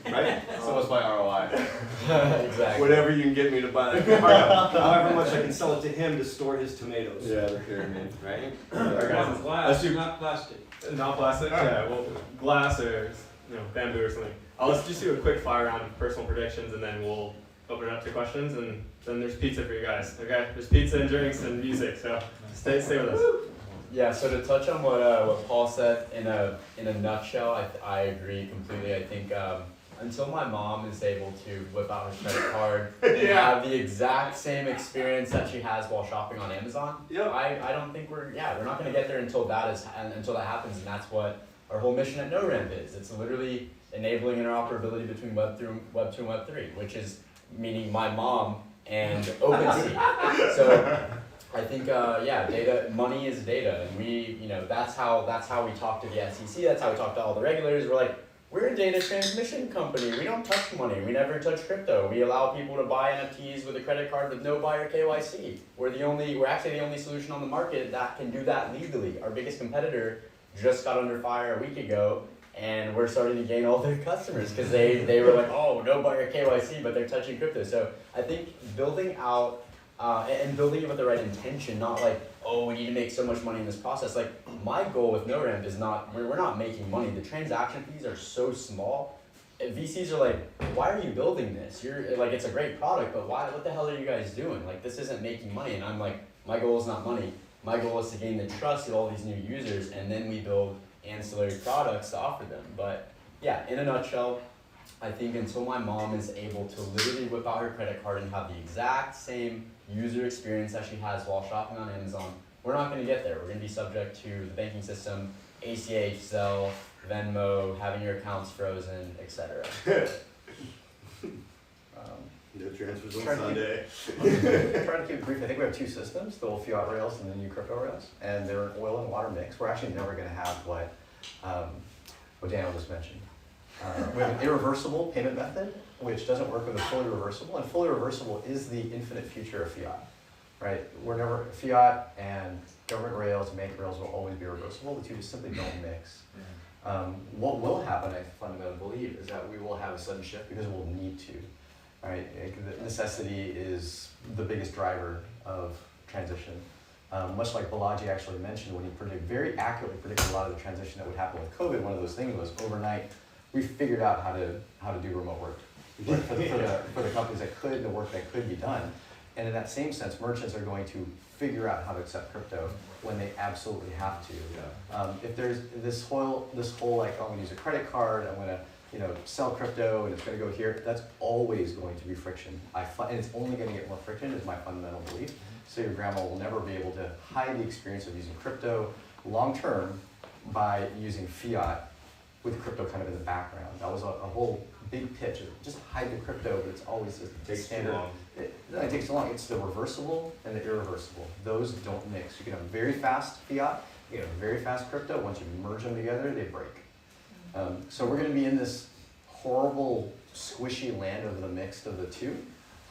Right? So what's my ROI? Exactly. Whatever you can get me to buy that. However much I can sell it to him to store his tomatoes. Yeah, the pyramid. Right? Alright, Glass, not plastic. not plastic? Yeah, well, glass or bamboo or something. Let's just do a quick fire round of personal predictions and then we'll open it up to questions and then there's pizza for you guys. Okay? There's pizza and drinks and music, so stay with us. Yeah, so to touch on what Paul said in a nutshell, I agree completely. I think until my mom is able to whip out her credit card and have the exact same experience that she has while shopping on Amazon, I don't think we're not going to get there until that happens, and that's what our whole mission at NoRamp is. It's literally enabling interoperability between Web 2 and Web 3, which is meaning my mom and OpenSea. So I think data, money is data, and we, that's how we talk to the SEC. That's how we talk to all the regulators. We're like, we're a data transmission company. We don't touch money. We never touch crypto. We allow people to buy NFTs with a credit card with no buyer KYC. We're actually the only solution on the market that can do that legally. Our biggest competitor just got under fire a week ago, and we're starting to gain all their customers because they were like, oh, no buyer KYC, but they're touching crypto. So I think building out and building it with the right intention, not like, oh, we need to make so much money in this process. Like, my goal with NoRamp is we're not making money. The transaction fees are so small. VCs are like, why are you building this? You're like, it's a great product, but what the hell are you guys doing? Like, this isn't making money. And I'm like, my goal is not money. My goal is to gain the trust of all these new users, and then we build ancillary products to offer them. But yeah, in a nutshell, I think until my mom is able to literally whip out her credit card and have the exact same user experience that she has while shopping on Amazon, we're not going to get there. We're going to be subject to the banking system, ACH, Zelle, Venmo, having your accounts frozen, etc. No transfers on Sunday. Trying to keep it brief, I think we have two systems, the old fiat rails and the new crypto rails, and they're an oil and water mix. We're actually never going to have what Daniel just mentioned. We have an irreversible payment method, which doesn't work with a fully reversible, and fully reversible is the infinite future of fiat, right? Fiat and government rails, bank rails will always be reversible. The two just simply don't mix. What will happen, I fundamentally believe, is that we will have a sudden shift because we'll need to. Right, the necessity is the biggest driver of transition. Much like Balaji actually mentioned when he very accurately predicted a lot of the transition that would happen with COVID. One of those things was overnight we figured out how to do remote work for the companies that could, the work that could be done. And in that same sense, merchants are going to figure out how to accept crypto when they absolutely have to. If there's this whole like, oh, I'm going to use a credit card, I'm going to sell crypto and it's going to go here, that's always going to be friction. And it's only going to get more friction is my fundamental belief. So your grandma will never be able to hide the experience of using crypto long term by using fiat with crypto kind of in the background. That was a whole big pitch. Just hide the crypto, but it's always the standard. It takes too long. It's the reversible and the irreversible. Those don't mix. You can have very fast fiat, you can have very fast crypto. Once you merge them together, they break. So we're going to be in this horrible, squishy land of the mix of the two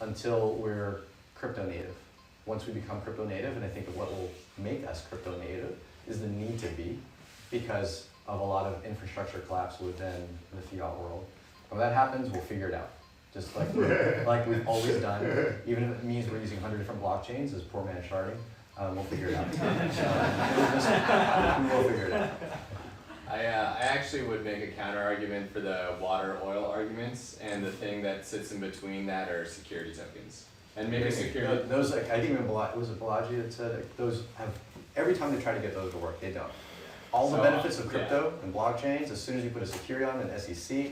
until we're crypto native. Once we become crypto native, and I think what will make us crypto native is the need to be, because of a lot of infrastructure collapse within the fiat world. When that happens, we'll figure it out. Just like we've always done, even if it means we're using 100 different blockchains as poor man sharding, we'll figure it out. We will figure it out. I actually would make a counter argument for the water oil arguments, and the thing that sits in between that are security tokens. And maybe security. Those, like, I think even was it Balaji that said those have, every time they try to get those to work, they don't. All the benefits of crypto and blockchains, as soon as you put a security on an SEC,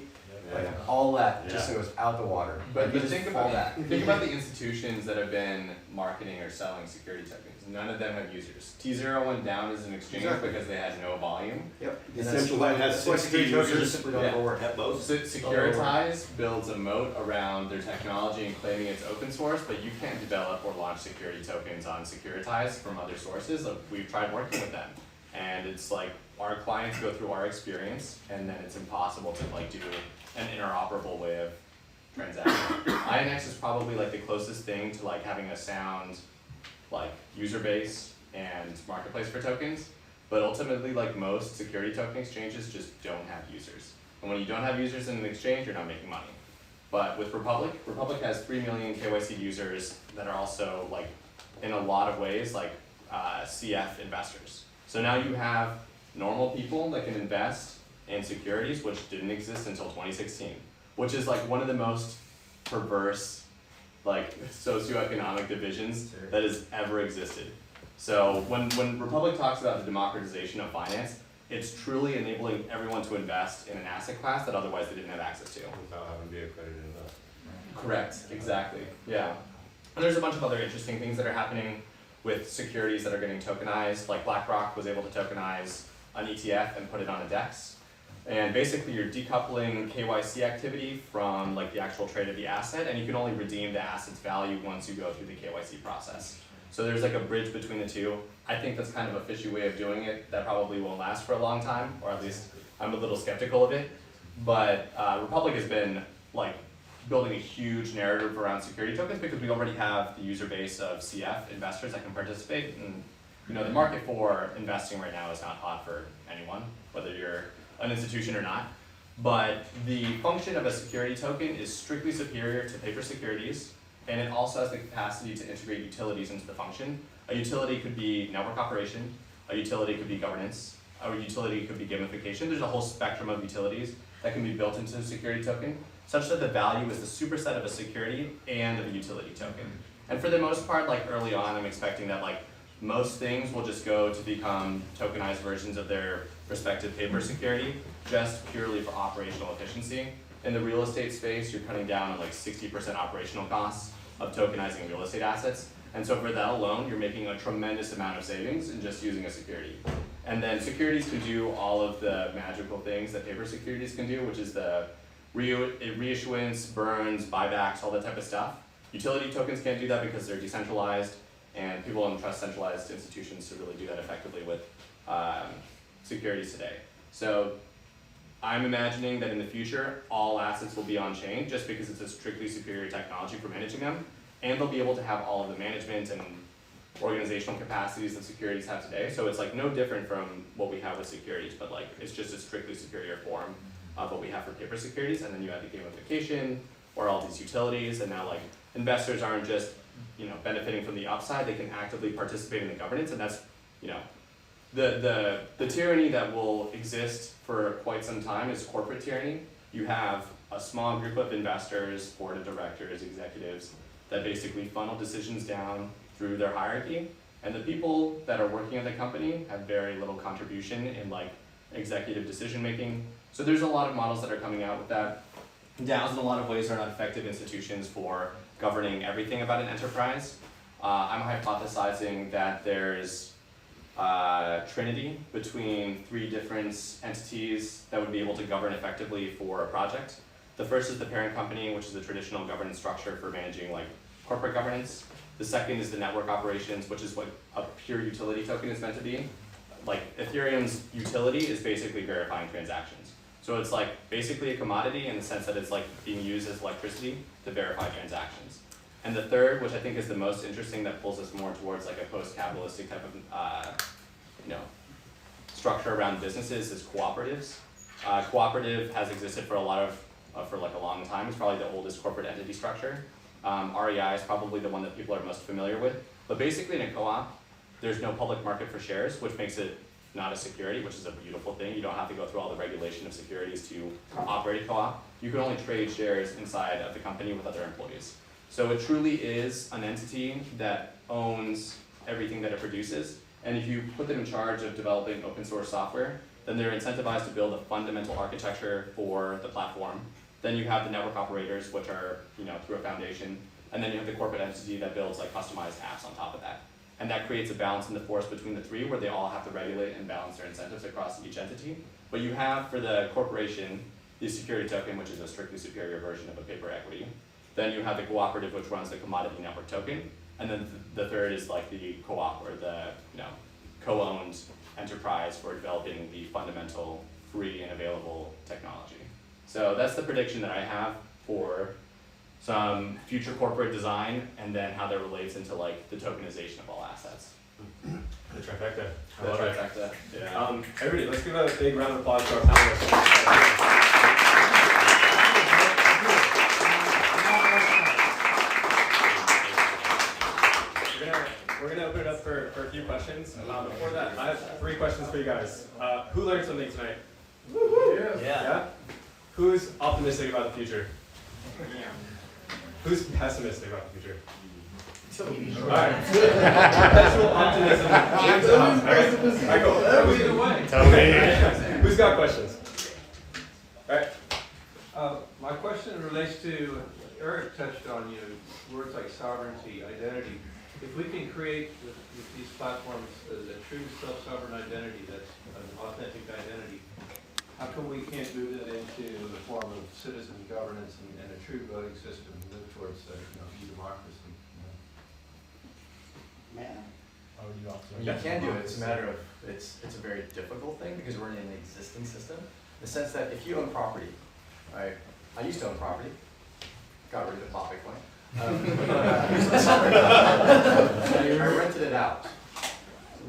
Like all that just goes out the water. But you think just about fall back. think about the institutions that have been marketing or selling security tokens. None of them have users. T0 went down as an exchange because they had no volume. Yep. Decentralized has 60 users simply don't work. at most. Securitize builds a moat around their technology and claiming it's open source, but you can't develop or launch security tokens on Securitize from other sources. Like, we've tried working with them, and it's like our clients go through our experience, and then it's impossible to like do an interoperable way of transacting. INX is probably like the closest thing to like having a sound like user base and marketplace for tokens, but ultimately like most security token exchanges just don't have users. And when you don't have users in an exchange, you're not making money. But with Republic has 3 million KYC users that are also like in a lot of ways like CF investors. So now you have normal people that can invest in securities, which didn't exist until 2016, which is like one of the most perverse like socioeconomic divisions that has ever existed. So when Republic talks about the democratization of finance, it's truly enabling everyone to invest in an asset class that otherwise they didn't have access to. Without having to be accredited in that. Correct, exactly, yeah. And there's a bunch of other interesting things that are happening with securities that are getting tokenized, like BlackRock was able to tokenize an ETF and put it on a DEX. And basically you're decoupling KYC activity from like the actual trade of the asset, and you can only redeem the asset's value once you go through the KYC process. So there's like a bridge between the two. I think that's kind of a fishy way of doing it that probably won't last for a long time, or at least I'm a little skeptical of it. But Republic has been like building a huge narrative around security tokens because we already have the user base of CF investors that can participate. And you know, the market for investing right now is not hot for anyone, whether you're an institution or not. But the function of a security token is strictly superior to paper securities, and it also has the capacity to integrate utilities into the function. A utility could be network operation, a utility could be governance, a utility could be gamification. There's a whole spectrum of utilities that can be built into a security token, such that the value is the superset of a security and of a utility token. And for the most part, like early on, I'm expecting that like most things will just go to become tokenized versions of their respective paper security, just purely for operational efficiency. In the real estate space, you're cutting down on like 60% operational costs of tokenizing real estate assets. And so for that alone, you're making a tremendous amount of savings in just using a security. And then securities can do all of the magical things that paper securities can do, which is the reissuance, burns, buybacks, all that type of stuff. Utility tokens can't do that because they're decentralized, and people don't trust centralized institutions to really do that effectively with securities today. So I'm imagining that in the future, all assets will be on chain just because it's a strictly superior technology for managing them, and they'll be able to have all of the management and organizational capacities that securities have today. So it's like no different from what we have with securities, but like it's just a strictly superior form of what we have for paper securities. And then you add the gamification or all these utilities, and now like investors aren't just benefiting from the upside, they can actively participate in the governance, and that's the tyranny that will exist for quite some time is corporate tyranny. You have a small group of investors, board of directors, executives that basically funnel decisions down through their hierarchy, and the people that are working at the company have very little contribution in like executive decision making. So there's a lot of models that are coming out with that. DAOs in a lot of ways are not effective institutions for governing everything about an enterprise. I'm hypothesizing that there's trinity between 3 different entities that would be able to govern effectively for a project. The first is the parent company, which is the traditional governance structure for managing like corporate governance. The second is the network operations, which is what a pure utility token is meant to be. Like Ethereum's utility is basically verifying transactions. So it's like basically a commodity in the sense that it's like being used as electricity to verify transactions. And the third, which I think is the most interesting, that pulls us more towards like a post-capitalistic type of structure around businesses, is cooperatives. Cooperative has existed for a long time. It's probably the oldest corporate entity structure. REI is probably the one that people are most familiar with. But basically in a co-op, there's no public market for shares, which makes it not a security, which is a beautiful thing. You don't have to go through all the regulation of securities to operate a co-op. You can only trade shares inside of the company with other employees. So it truly is an entity that owns everything that it produces. And if you put them in charge of developing open source software, then they're incentivized to build a fundamental architecture for the platform Then you have the network operators, which are, through a foundation. And then you have the corporate entity that builds like customized apps on top of that. And that creates a balance in the force between the three where they all have to regulate and balance their incentives across each entity. But you have, for the corporation, the security token, which is a strictly superior version of a paper equity. Then you have the cooperative, which runs the commodity network token. And then the third is like the co-op, or the co-owned enterprise for developing the fundamental free and available technology. So that's the prediction that I have for some future corporate design, and then how that relates into like the tokenization of all assets. The trifecta. The trifecta. Yeah. Everybody, let's give a big round of applause to our panelists. We're gonna open it up for a few questions. Before that, I have 3 questions for you guys. Who learned something tonight? Yeah. Who's optimistic about the future? Who's pessimistic about the future? Alright. Perpetual optimism. Alright, go. Tell me. Who's got questions? Alright. My question relates to, Erik touched on words like sovereignty, identity. If we can create with these platforms a true self-sovereign identity, that's an authentic identity, how come we can't move that into the form of citizen governance and a true voting system and move towards e-democracy? You can do it. It's a matter of it's a very difficult thing because we're in an existing system. In the sense that if you own property, right? I used to own property. Got rid of it, bought Bitcoin. I rented it out.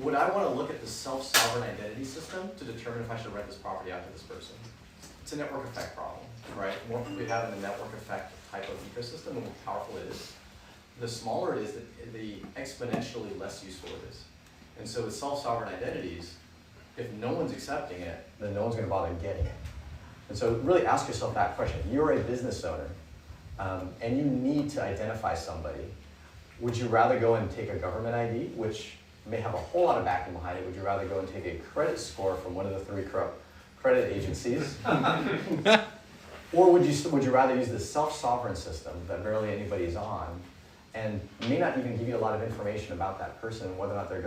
Would I want to look at the self-sovereign identity system to determine if I should rent this property out to this person? It's a network effect problem, right? The more we have in the network effect type of ecosystem, the more powerful it is. The smaller it is, the exponentially less useful it is. And so with self-sovereign identities, if no one's accepting it, then no one's going to bother getting it. And so really ask yourself that question. You're a business owner, and you need to identify somebody. Would you rather go and take a government ID, which may have a whole lot of backing behind it? Would you rather go and take a credit score from one of the 3 corrupt credit agencies? Or would you rather use the self-sovereign system that barely anybody's on, and may not even give you a lot of information about that person, whether or not they're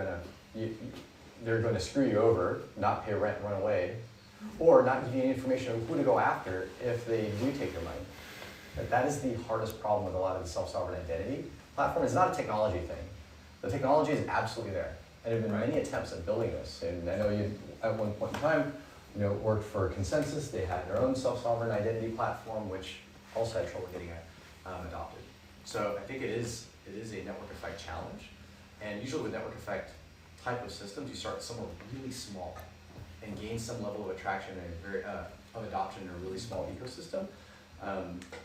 going to screw you over, not pay rent and run away, or not give you any information on who to go after if they do take your money? That is the hardest problem with a lot of the self-sovereign identity platform. It's not a technology thing. The technology is absolutely there. And there have been many attempts at building this. And I know you, at one point in time, worked for Consensus. They had their own self-sovereign identity platform, which also had trouble getting adopted. So I think it is a network effect challenge. And usually with network effect type of systems, you start somewhere really small and gain some level of attraction and of adoption in a really small ecosystem.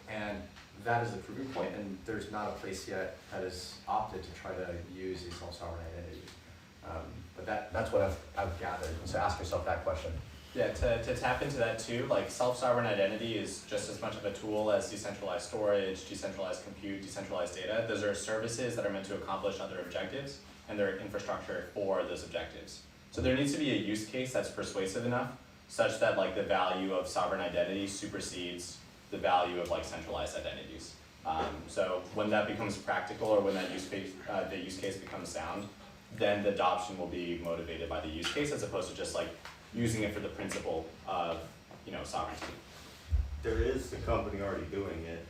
And that is the proving point, and there's not a place yet that has opted to try to use a self-sovereign identity. But that's what I've gathered. So ask yourself that question. Yeah, to tap into that too, like self-sovereign identity is just as much of a tool as decentralized storage, decentralized compute, decentralized data. Those are services that are meant to accomplish other objectives, and they're infrastructure for those objectives. So there needs to be a use case that's persuasive enough such that like the value of sovereign identity supersedes the value of like centralized identities. So when that becomes practical, or when that the use case becomes sound, then the adoption will be motivated by the use case as opposed to just like using it for the principle of sovereignty. There is a company already doing it.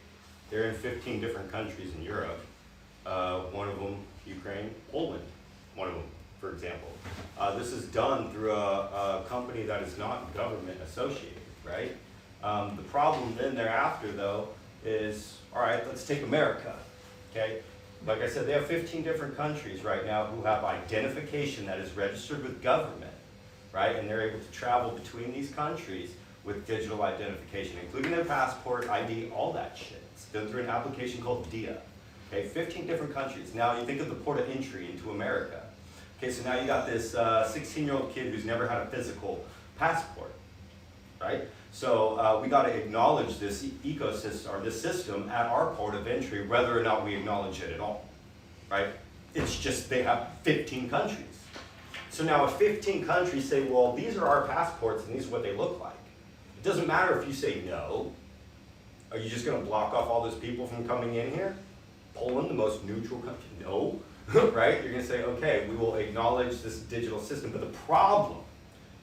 They're in 15 different countries in Europe. One of them, Ukraine, Poland, one of them, for example. This is done through a company that is not government associated, right? The problem then thereafter, though, is, all right, let's take America, okay? Like I said, they have 15 different countries right now who have identification that is registered with government, right? And they're able to travel between these countries with digital identification, including their passport, ID, all that shit. It's done through an application called DIA, okay? 15 different countries. Now you think of the port of entry into America. Okay, so now you got this 16-year-old kid who's never had a physical passport, right? So we got to acknowledge this ecosystem, or this system, at our port of entry, whether or not we acknowledge it at all, right? It's just they have 15 countries. So now if 15 countries say, well, these are our passports and these are what they look like, it doesn't matter if you say no, Are you just gonna block off all those people from coming in here? Poland, the most neutral country? No, right? You're gonna say, okay, we will acknowledge this digital system, but the problem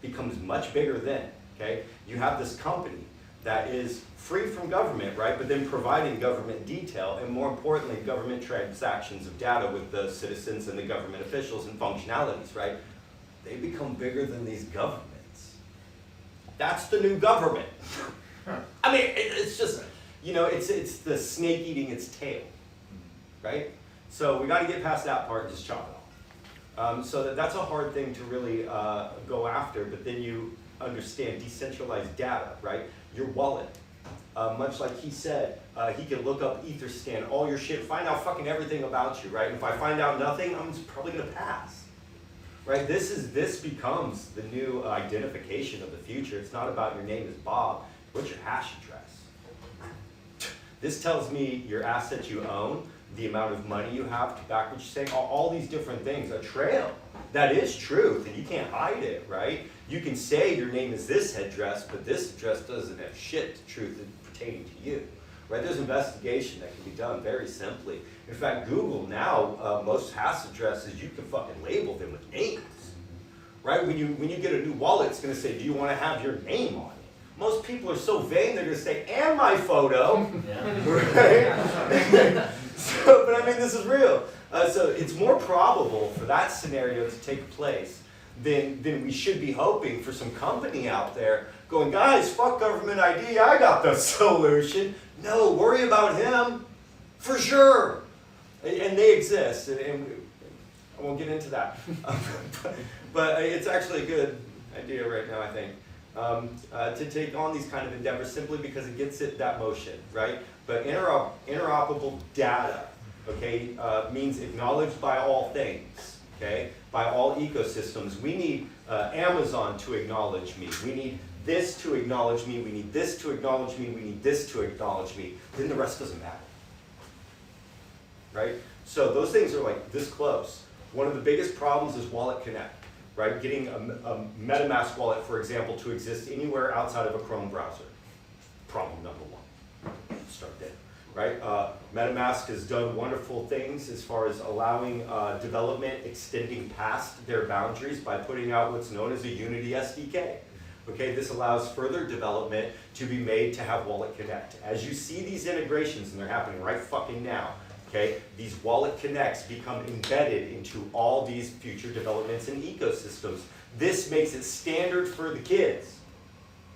becomes much bigger then, okay? You have this company that is free from government, right? But then providing government detail, and more importantly, government transactions of data with the citizens and the government officials and functionalities, right? They become bigger than these governments. That's the new government. I mean, it's just, you know, it's the snake eating its tail, right? So we gotta get past that part and just chop it off. So that's a hard thing to really go after, but then you understand decentralized data, right? Your wallet, much like he said, he can look up Etherscan, all your shit, find out fucking everything about you, right? And if I find out nothing, I'm probably gonna pass, right? This becomes the new identification of the future. It's not about your name is Bob. What's your hash address? This tells me your assets you own, the amount of money you have to back what you're saying, all these different things. A trail, that is truth, and you can't hide it, right? You can say your name is this address, but this address doesn't have shit to truth pertaining to you, right? There's investigation that can be done very simply. In fact, Google now, most hash addresses, you can fucking label them with names, right? When you get a new wallet, it's gonna say, do you wanna have your name on it? Most people are so vain, they're gonna say, and my photo, right? So, but I mean, this is real. So it's more probable for that scenario to take place than we should be hoping for some company out there going, guys, fuck government ID, I got the solution. No, worry about him, for sure. And they exist, and I won't get into that. But it's actually a good idea right now, I think, to take on these kind of endeavors simply because it gets it that motion, right? But interoperable data, okay, means acknowledged by all things, okay, by all ecosystems. We need Amazon to acknowledge me. We need this to acknowledge me. We need this to acknowledge me. We need this to acknowledge me. Then the rest doesn't matter, right? So those things are like this close. One of the biggest problems is Wallet Connect, right? Getting a MetaMask wallet, for example, to exist anywhere outside of a Chrome browser. Problem number one. Start there, right? MetaMask has done wonderful things as far as allowing development extending past their boundaries by putting out what's known as a Unity SDK. Okay, this allows further development to be made to have Wallet Connect. As you see these integrations, and they're happening right fucking now, okay, these Wallet Connects become embedded into all these future developments and ecosystems. This makes it standard for the kids.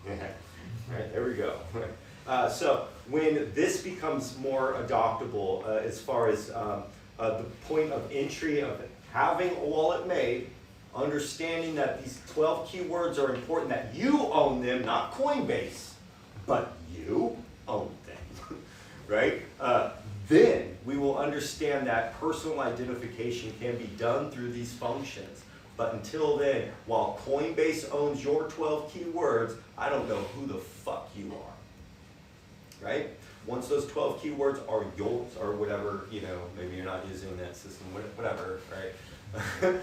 Right, there we go. So when this becomes more adoptable as far as the point of entry of having a wallet made, understanding that these 12 keywords are important, that you own them, not Coinbase, but you own them, right? Then we will understand that personal identification can be done through these functions. But until then, while Coinbase owns your 12 keywords, I don't know who the fuck you are, right? Once those 12 keywords are yours, or whatever, you know, maybe you're not using that system, whatever, right?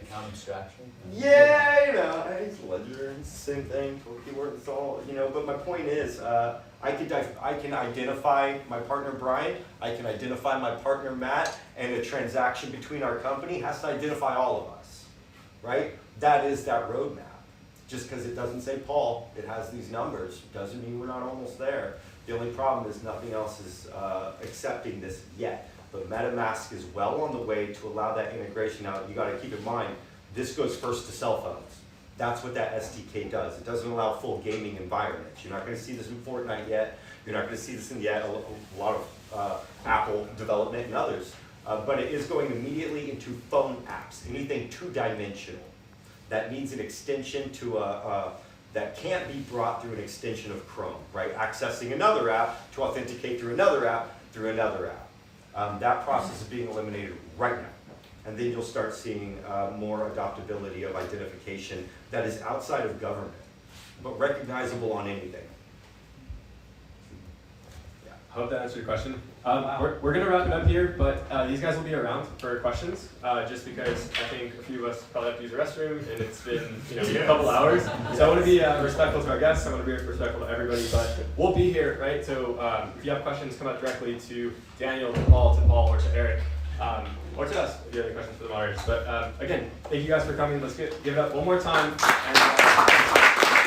Account abstraction? Yeah, you know, it's ledger, it's the same thing, 12 keywords, it's all, you know, but my point is, I can identify my partner Brian, I can identify my partner Matt, and a transaction between our company has to identify all of us, right? That is that roadmap. Just because it doesn't say Paul, it has these numbers, doesn't mean we're not almost there. The only problem is nothing else is accepting this yet. But MetaMask is well on the way to allow that integration. Now, you got to keep in mind, this goes first to cell phones. That's what that SDK does. It doesn't allow full gaming environments. You're not going to see this in Fortnite yet. You're not going to see this in yet a lot of Apple development and others. But it is going immediately into phone apps, anything two-dimensional that needs an extension to that can't be brought through an extension of Chrome, right? Accessing another app to authenticate through another app, that process is being eliminated right now. And then you'll start seeing more adoptability of identification that is outside of government, but recognizable on anything. Yeah. hope that answered your question. Wow. We're going to wrap it up here, but these guys will be around for questions, just because I think a few of us probably have to use the restroom, and it's been a couple hours. So I want to be respectful to our guests. I want to be respectful to everybody, but we'll be here, right? So if you have questions, come up directly to Daniel, to Paul, or to Erik, or to us if you have any questions for the moderators. But again, thank you guys for coming. Let's give it up one more time. And,